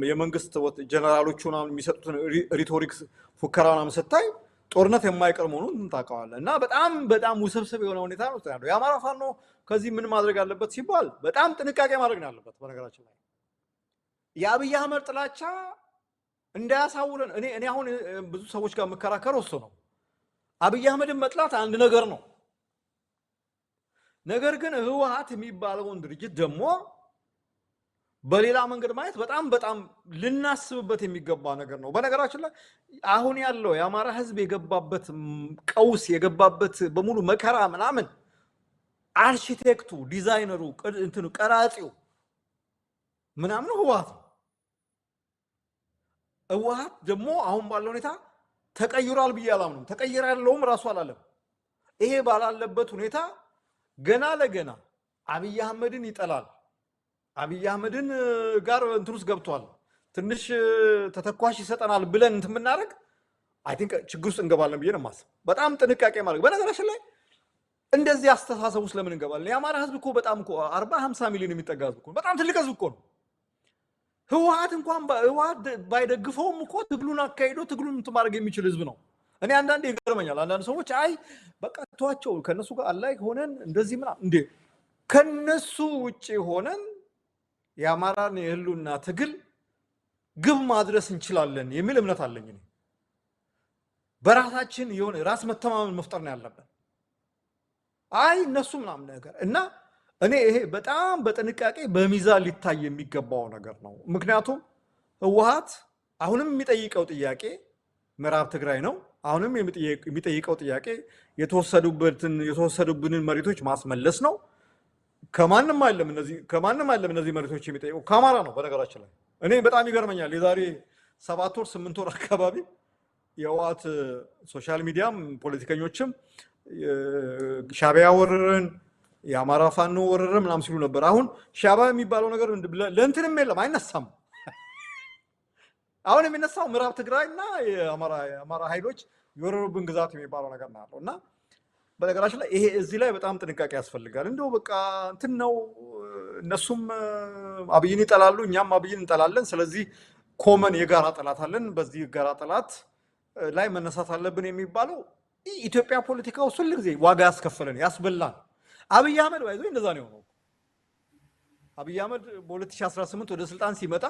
የመንግስት ጀነራሎቹ የሚሰጡትን ሪቶሪክስ ፉከራ ምናምን ስታይ ጦርነት የማይቀር መሆኑን ታውቀዋለህ። እና በጣም ውስብስብ የሆነ ሁኔታ ነው ያለው። የአማራ ፋኖ ከዚህ ምን ማድረግ አለበት ሲባል በጣም ጥንቃቄ ማድረግ ነው ያለበት። በነገራችን ላይ የአብይ አህመድ ጥላቻ እንዳያሳውረን እኔ አሁን ብዙ ሰዎች ጋር የምከራከረው እሱ ነው። አብይ አህመድን መጥላት አንድ ነገር ነው። ነገር ግን ህወሓት የሚባለውን ድርጅት ደግሞ በሌላ መንገድ ማየት በጣም ልናስብበት የሚገባ ነገር ነው። በነገራችን ላይ አሁን ያለው የአማራ ህዝብ የገባበት ቀውስ የገባበት በሙሉ መከራ ምናምን አርኪቴክቱ፣ ዲዛይነሩ፣ ቀራጺው ምናምን ህወሓት ነው። ህወሓት ደግሞ አሁን ባለው ሁኔታ ተቀይሯል ብዬ አላምንም። ተቀይራ ያለውም ራሱ አላለም። ይሄ ባላለበት ሁኔታ ገና ለገና አብይ አህመድን ይጠላል። አብይ አህመድን ጋር እንትን ውስጥ ገብቷል። ትንሽ ተተኳሽ ይሰጠናል ብለን እንትን የምናደርግ አይ ቲንክ ችግር ውስጥ እንገባለን ብዬ ነው የማስበው። በጣም ጥንቃቄ ማድረግ። በነገራችን ላይ እንደዚህ አስተሳሰብ ውስጥ ለምን እንገባለን? የአማራ ህዝብ እኮ በጣም እኮ 40-50 ሚሊዮን የሚጠጋ ህዝብ እኮ በጣም ትልቅ ህዝብ እኮ ነው። ህወሓት እንኳን ህወሓት ባይደግፈውም እኮ ትግሉን አካሂዶ ትግሉን እንትን ማድረግ የሚችል ህዝብ ነው። እኔ አንዳንዴ ይገርመኛል። አንዳንድ ሰዎች አይ በቃ ተዋቸው ከነሱ ጋር አላይ ሆነን እንደዚህ ምናምን እንዴ ከነሱ ውጪ ሆነን የአማራን የህልውና ትግል ግብ ማድረስ እንችላለን የሚል እምነት አለኝ። እኔ በራሳችን የሆነ ራስ መተማመን መፍጠር ነው ያለብን። አይ እነሱ ምናምን ነገር እና እኔ ይሄ በጣም በጥንቃቄ በሚዛን ሊታይ የሚገባው ነገር ነው። ምክንያቱም ህወሓት አሁንም የሚጠይቀው ጥያቄ ምዕራብ ትግራይ ነው። አሁንም የሚጠይቀው ጥያቄ የተወሰዱብንን መሬቶች ማስመለስ ነው። ከማንም አይደለም እነዚህ መሬቶች የሚጠይቀው ከአማራ ነው። በነገራችን ላይ እኔ በጣም ይገርመኛል። የዛሬ 7 ወር 8 ወር አካባቢ የህወሓት ሶሻል ሚዲያም ፖለቲከኞችም ሻዕቢያ ወረረን የአማራ ፋኖ ወረረ ምናምን ሲሉ ነበር። አሁን ሻዕቢያ የሚባለው ነገር ለእንትንም የለም አይነሳም። አሁን የሚነሳው ምዕራብ ትግራይና የአማራ ኃይሎች የወረሩብን ግዛት የሚባለው ነገር ነው ያለው። እና በነገራችን ላይ ይሄ እዚህ ላይ በጣም ጥንቃቄ ያስፈልጋል። እንደው በቃ እንትን ነው እነሱም አብይን ይጠላሉ፣ እኛም አብይን እንጠላለን። ስለዚህ ኮመን የጋራ ጠላት አለን። በዚህ የጋራ ጠላት ላይ መነሳት አለብን የሚባለው ኢትዮጵያ ፖለቲካ ውስጥ ሁሉ ጊዜ ዋጋ ያስከፈለን ያስበላን። አብይ አህመድ ባይዞ እንደዛ ነው የሆነው። አብይ አህመድ በ2018 ወደ ስልጣን ሲመጣ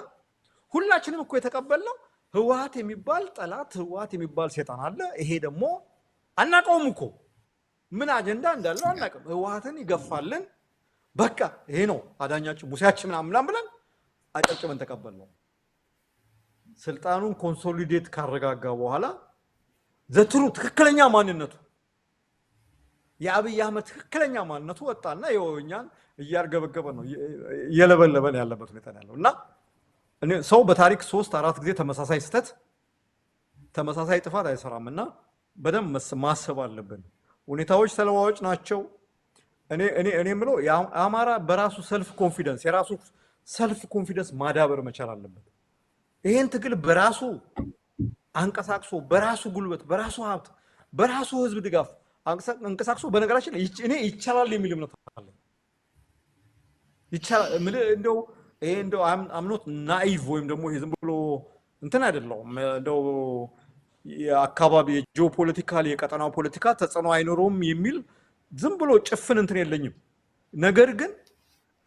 ሁላችንም እኮ የተቀበልነው ህወሓት የሚባል ጠላት፣ ህወሓት የሚባል ሴጣን አለ። ይሄ ደግሞ አናውቀውም እኮ ምን አጀንዳ እንዳለው አናውቅም። ህወሓትን ይገፋልን በቃ ይሄ ነው አዳኛችን ሙሴያችን ምናምን ብለን አጨብጭበን ተቀበልነው። ስልጣኑን ኮንሶሊዴት ካረጋጋ በኋላ ዘትሩ ትክክለኛ ማንነቱ የአብይ አህመድ ትክክለኛ ማንነቱ ወጣና የኛን እያርገበገበ ነው እየለበለበን ያለበት ሁኔታ ያለው እና ሰው በታሪክ 3-4 ጊዜ ተመሳሳይ ስተት ተመሳሳይ ጥፋት አይሰራምና በደንብ ማሰብ አለብን። ሁኔታዎች ተለዋዋጭ ናቸው። እኔ የምለው የአማራ በራሱ ሰልፍ ኮንፊደንስ የራሱ ሰልፍ ኮንፊደንስ ማዳበር መቻል አለበት። ይሄን ትግል በራሱ አንቀሳቅሶ በራሱ ጉልበት በራሱ ሀብት በራሱ ህዝብ ድጋፍ አንቀሳቅሶ በነገራችን እኔ ይቻላል የሚል እምነት አለ። ይቻላል እንደው ይሄ እንደው አምኖት ናይቭ ወይም ደግሞ ይሄ ዝም ብሎ እንትን አይደለም። እንደው የአካባቢ የጂኦፖለቲካል የቀጠናው ፖለቲካ ተጽዕኖ አይኖርም የሚል ዝም ብሎ ጭፍን እንትን የለኝም። ነገር ግን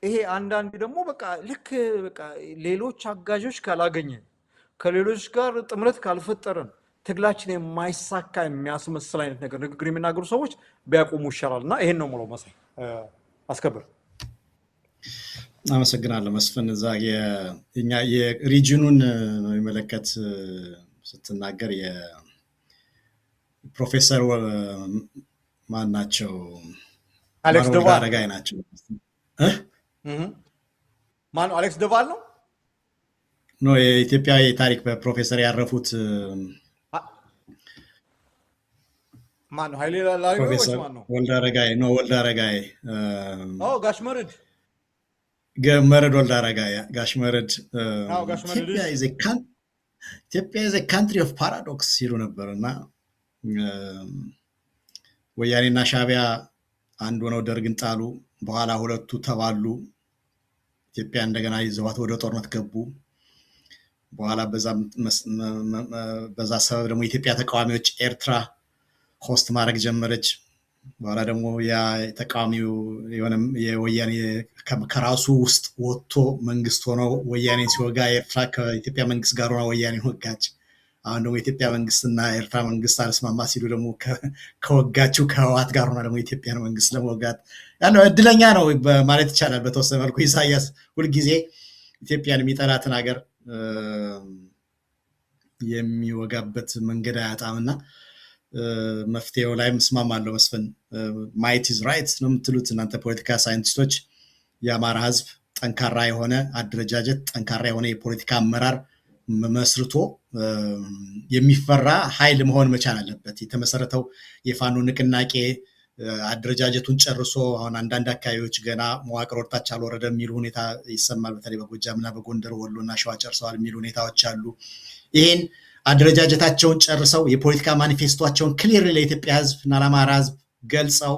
ይሄ አንዳንዴ ደግሞ በቃ ልክ በቃ ሌሎች አጋዦች ካላገኘ ከሌሎች ጋር ጥምረት ካልፈጠረን ትግላችን የማይሳካ የሚያስመስል አይነት ነገር ንግግር የሚናገሩ ሰዎች ቢያቆሙ ይሻላልና ይሄን ነው የምለው። መሳይ አስከብር። አመሰግናለሁ መስፍን። እዛ የኛ የሪጅኑን የሚመለከት ስትናገር የፕሮፌሰር ማን ናቸው? አሌክስ ደቫል አረጋይ ናቸው። ማን ነው? አሌክስ ደቫል ነው ኖ የኢትዮጵያ የታሪክ በፕሮፌሰር ያረፉት ማን ነው? ኃይሌ ላሪዮ ወይስ ማን ነው? ወልደ አረጋይ ነው። ወልደ አረጋይ ጋሽ መርድ መርድ ወልደ አረጋይ ጋሽ መርድ ኢትዮጵያ ኢዝ ካንትሪ ኦፍ ፓራዶክስ ሲሉ ነበርና ወያኔና ሻዕቢያ አንድ ሆነው ደርግን ጣሉ። በኋላ ሁለቱ ተባሉ። ኢትዮጵያ እንደገና ይዘዋት ወደ ጦርነት ገቡ። በኋላ በዛ ሰበብ ደግሞ የኢትዮጵያ ተቃዋሚዎች ኤርትራ ሆስት ማድረግ ጀመረች። በኋላ ደግሞ ያ ተቃዋሚው የሆነ የወያኔ ከራሱ ውስጥ ወጥቶ መንግስት ሆነው ወያኔን ሲወጋ ኤርትራ ከኢትዮጵያ መንግስት ጋር ሆና ወያኔን ወጋች። አሁን ደግሞ የኢትዮጵያ መንግስትና ኤርትራ መንግስት አልስማማ ሲሉ ደግሞ ከወጋችው ከህወሓት ጋር ሆና ደግሞ የኢትዮጵያን መንግስት ለመወጋት ያለው እድለኛ ነው ማለት ይቻላል። በተወሰነ መልኩ ኢሳያስ ሁልጊዜ ኢትዮጵያን የሚጠላትን ሀገር የሚወጋበት መንገድ አያጣምና መፍትሄው ላይ ምስማማለሁ። መስፍን ማይት ኢዝ ራይት ነው የምትሉት እናንተ ፖለቲካ ሳይንቲስቶች። የአማራ ህዝብ ጠንካራ የሆነ አደረጃጀት፣ ጠንካራ የሆነ የፖለቲካ አመራር መስርቶ የሚፈራ ኃይል መሆን መቻል አለበት። የተመሰረተው የፋኖ ንቅናቄ አደረጃጀቱን ጨርሶ አሁን አንዳንድ አካባቢዎች ገና መዋቅር ወርታች አልወረደ የሚሉ ሁኔታ ይሰማል። በተለይ በጎጃምና በጎንደር ወሎና ሸዋ ጨርሰዋል የሚሉ ሁኔታዎች አሉ። ይሄን አደረጃጀታቸውን ጨርሰው የፖለቲካ ማኒፌስቶቸውን ክሊር ለኢትዮጵያ ህዝብ እና ለአማራ ህዝብ ገልጸው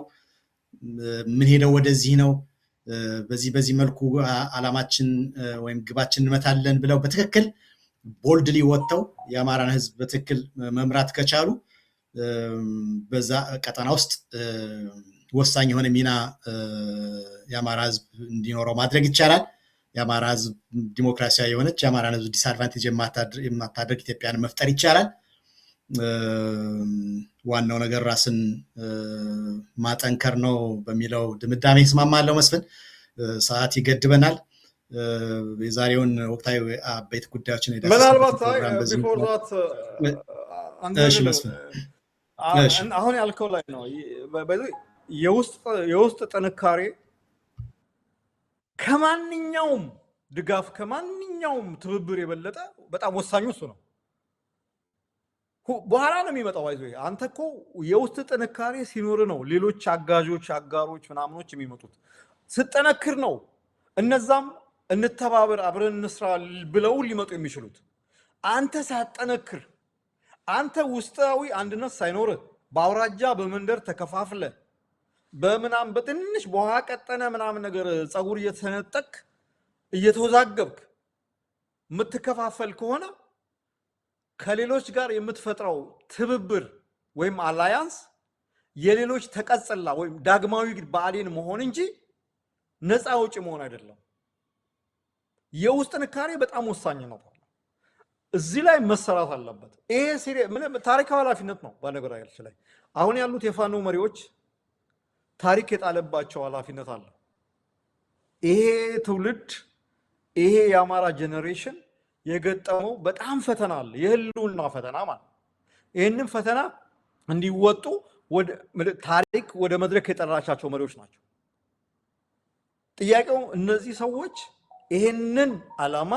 ምን ሄደው ወደዚህ ነው በዚህ መልኩ አላማችን ወይም ግባችን እንመታለን ብለው በትክክል ቦልድሊ ወጥተው የአማራን ህዝብ በትክክል መምራት ከቻሉ በዛ ቀጠና ውስጥ ወሳኝ የሆነ ሚና የአማራ ህዝብ እንዲኖረው ማድረግ ይቻላል። የአማራ ህዝብ ዲሞክራሲያዊ የሆነች የአማራ ህዝብ ዲስአድቫንቴጅ የማታደርግ ኢትዮጵያን መፍጠር ይቻላል። ዋናው ነገር ራስን ማጠንከር ነው በሚለው ድምዳሜ እስማማለሁ። መስፍን ሰዓት ይገድበናል። የዛሬውን ወቅታዊ አበይት ጉዳዮችን ምናልባት አሁን ያልከው ላይ ነው የውስጥ ጥንካሬ ከማንኛውም ድጋፍ ከማንኛውም ትብብር የበለጠ በጣም ወሳኙ እሱ ነው። በኋላ ነው የሚመጣው። አንተ እኮ የውስጥ ጥንካሬ ሲኖር ነው ሌሎች አጋሮች ምናምኖች የሚመጡት። ስትጠነክር ነው እነዛም እንተባበር አብረን እንስራ ብለው ሊመጡ የሚችሉት። አንተ ሳትጠነክር አንተ ውስጣዊ አንድነት ሳይኖር በአውራጃ በመንደር ተከፋፍለ በምናም በትንሽ በውሃ ቀጠነ ምናምን ነገር ጸጉር እየተነጠቅ እየተወዛገብክ የምትከፋፈል ከሆነ ከሌሎች ጋር የምትፈጥረው ትብብር ወይም አላያንስ የሌሎች ተቀጽላ ወይም ዳግማዊ ብአዴን መሆን እንጂ ነፃ አውጪ መሆን አይደለም። የውስጥ ጥንካሬ በጣም ወሳኝ ነው። እዚህ ላይ መሰራት አለበት። ይሄ ታሪካዊ ኃላፊነት ነው። በነገራችን ላይ አሁን ያሉት የፋኖ መሪዎች ታሪክ የጣለባቸው ኃላፊነት አለ። ይሄ ትውልድ ይሄ የአማራ ጄኔሬሽን የገጠመው በጣም ፈተና አለ፣ የህልውና ፈተና ማለት። ይሄንን ፈተና እንዲወጡ ታሪክ ወደ መድረክ የጠራቻቸው መሪዎች ናቸው። ጥያቄው እነዚህ ሰዎች ይሄንን ዓላማ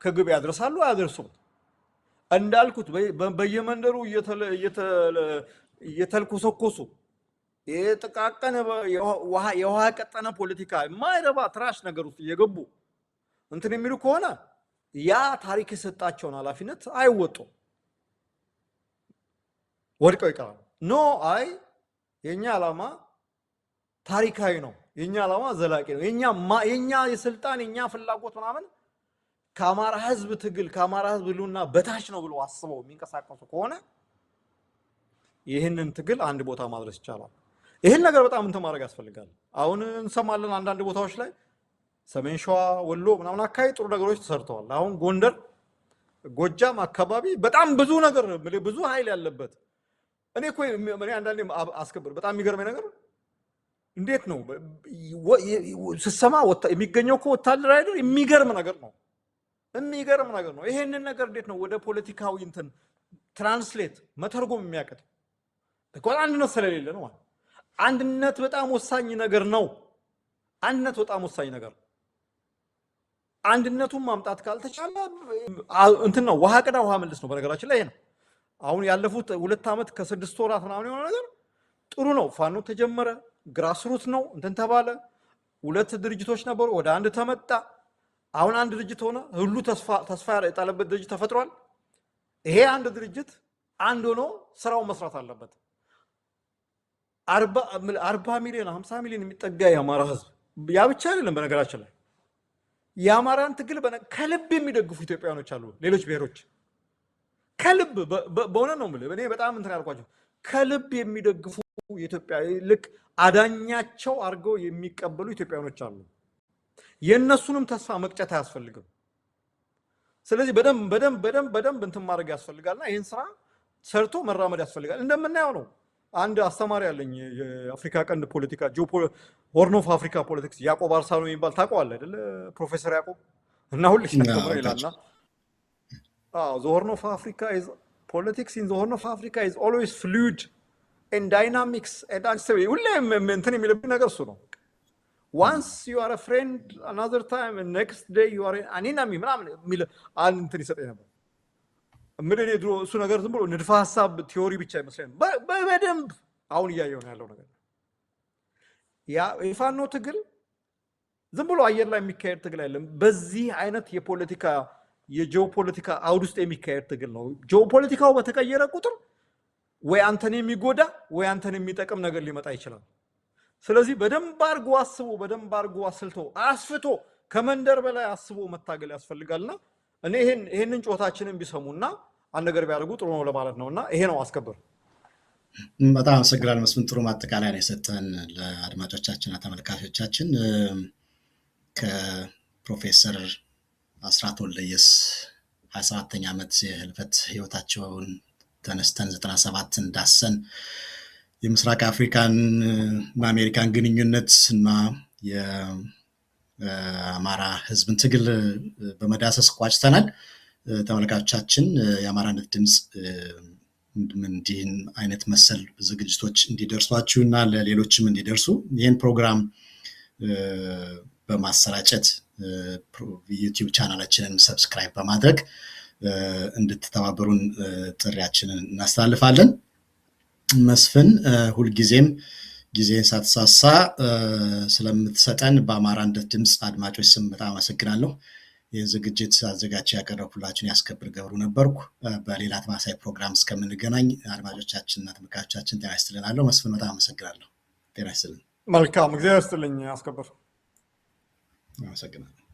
ከግብ ያደርሳሉ አያደርሱም? እንዳልኩት በየመንደሩ እየተልኮሰኮሱ የጥቃቀነ የውሃ ቀጠነ ፖለቲካ የማይረባ ትራሽ ነገር ውስጥ እየገቡ እንትን የሚሉ ከሆነ ያ ታሪክ የሰጣቸውን ኃላፊነት አይወጡም፣ ወድቀው ይቀራሉ። ኖ አይ የኛ ዓላማ ታሪካዊ ነው፣ የኛ ዓላማ ዘላቂ ነው፣ የኛ የስልጣን የኛ ፍላጎት ምናምን ከአማራ ህዝብ ትግል ከአማራ ህዝብ ህልውና በታች ነው ብሎ አስበው የሚንቀሳቀሱ ከሆነ ይህንን ትግል አንድ ቦታ ማድረስ ይቻላል። ይህን ነገር በጣም እንትን ማድረግ ያስፈልጋል። አሁን እንሰማለን አንዳንድ ቦታዎች ላይ ሰሜን ሸዋ፣ ወሎ ምናምን አካባቢ ጥሩ ነገሮች ተሰርተዋል። አሁን ጎንደር፣ ጎጃም አካባቢ በጣም ብዙ ነገር ብዙ ኃይል ያለበት እኔ አንዳንዴ አስከብር በጣም የሚገርመኝ ነገር እንዴት ነው ስሰማ የሚገኘው እኮ ወታደር አይደል? የሚገርም ነገር ነው። ይሄንን ነገር እንዴት ነው ወደ ፖለቲካዊ እንትን ትራንስሌት መተርጎም የሚያቅት? አንድነት ስለሌለ ነው። አንድነት በጣም ወሳኝ ነገር ነው። አንድነቱን ማምጣት ካልተቻለ እንትን ነው ውሃ ቅዳ ውሃ መልስ ነው። በነገራችን ላይ ይሄ ነው አሁን ያለፉት 2 ዓመት ከ6 ወራት ምናምን የሆነ ነገር ጥሩ ነው። ፋኖ ተጀመረ፣ ግራስሩት ነው እንትን ተባለ። 2 ድርጅቶች ነበሩ፣ ወደ አንድ ተመጣ። አሁን አንድ ድርጅት ሆነ። ሁሉ ተስፋ የጣለበት ድርጅት ተፈጥሯል። ይሄ አንድ ድርጅት አንድ ሆኖ ስራውን መስራት አለበት። 40 ሚሊዮን 50 ሚሊዮን የሚጠጋ የአማራ ህዝብ ያ ብቻ አይደለም። በነገራችን ላይ የአማራን ትግል ከልብ የሚደግፉ ኢትዮጵያውያኖች አሉ። ሌሎች ብሔሮች ከልብ በሆነ ነው የምልህ። እኔ በጣም እንትን ያልኳቸው ከልብ የሚደግፉ የኢትዮጵያ ልክ አዳኛቸው አድርገው የሚቀበሉ ኢትዮጵያውያኖች አሉ። የእነሱንም ተስፋ መቅጨት አያስፈልግም። ስለዚህ በደንብ እንትን ማድረግ ያስፈልጋልና ይህን ስራ ሰርቶ መራመድ ያስፈልጋል። እንደምናየው ነው። አንድ አስተማሪ ያለኝ የአፍሪካ ቀንድ ፖለቲካ ሆርን ኦፍ አፍሪካ ፖለቲክስ ያዕቆብ አርሳኖ የሚባል ታውቀዋለህ አይደለ? ፕሮፌሰር ያዕቆብ እና ሁሉ ሲያስተምር ይላልና the horn of Africa is politics in the horn of Africa is always fluid and dynamics and unstable. ሁሌም እንትን የሚልብኝ ነገር እሱ ነው። once you are a friend another time and next day you are an enemy ምናምን የሚል እንትን ይሰጠኝ ነበር። ምን እኔ ድሮ እሱ ነገር ዝም ብሎ ንድፈ ሐሳብ ቲዮሪ ብቻ ይመስለኝ በደንብ አሁን እያየሁ ነው ያለው ነገር። ያ የፋኖ ትግል ዝም ብሎ አየር ላይ የሚካሄድ ትግል አይደለም። በዚህ አይነት የጂኦፖለቲካ አውድ ውስጥ የሚካሄድ ትግል ነው። ጂኦፖለቲካው በተቀየረ ቁጥር ወይ አንተን የሚጎዳ ወይ አንተን የሚጠቅም ነገር ሊመጣ ይችላል። ስለዚህ በደንብ አድርጎ አስቦ በደንብ አድርጎ አስልቶ አስፍቶ ከመንደር በላይ አስቦ መታገል ያስፈልጋልና እኔ ይሄንን ጮታችንን ቢሰሙና አንድ ነገር ቢያደርጉ ጥሩ ነው ለማለት ነውና ይሄ ነው አስከበር። በጣም አመሰግናለሁ መስፍን። ጥሩ ማጠቃለያ ነው የሰጠን ለአድማጮቻችንና ተመልካቾቻችን። ከፕሮፌሰር አስራት ወልደየስ 27ኛ ዓመት የህልፈት ህይወታቸውን ተነስተን 97 ዳሰን የምስራቅ አፍሪካን እና አሜሪካን ግንኙነት እና የአማራ ህዝብን ትግል በመዳሰስ ቋጭተናል። ተመልካቾቻችን የአማራነት ድምፅ እንዲህን አይነት መሰል ዝግጅቶች እንዲደርሷችሁና ለሌሎችም እንዲደርሱ ይህን ፕሮግራም በማሰራጨት ዩቲዩብ ቻናላችንን ሰብስክራይብ በማድረግ እንድትተባበሩን ጥሪያችንን እናስተላልፋለን። መስፍን ሁልጊዜም ጊዜን ሳትሳሳ ስለምትሰጠን በአማራነት ድምፅ አድማጮች ስም በጣም አመሰግናለሁ። የዝግጅት አዘጋጅ ያቀረብኩላችሁን ያስከብር ገብሩ ነበርኩ። በሌላ ተመሳሳይ ፕሮግራም እስከምንገናኝ አድማጮቻችንና ተመልካቾቻችን ጤና ይስጥልናለሁ። መስፍን በጣም አመሰግናለሁ። ጤና ይስጥልን። መልካም እግዚአብሔር ይስጥልኝ። ያስከብር። አመሰግናለሁ።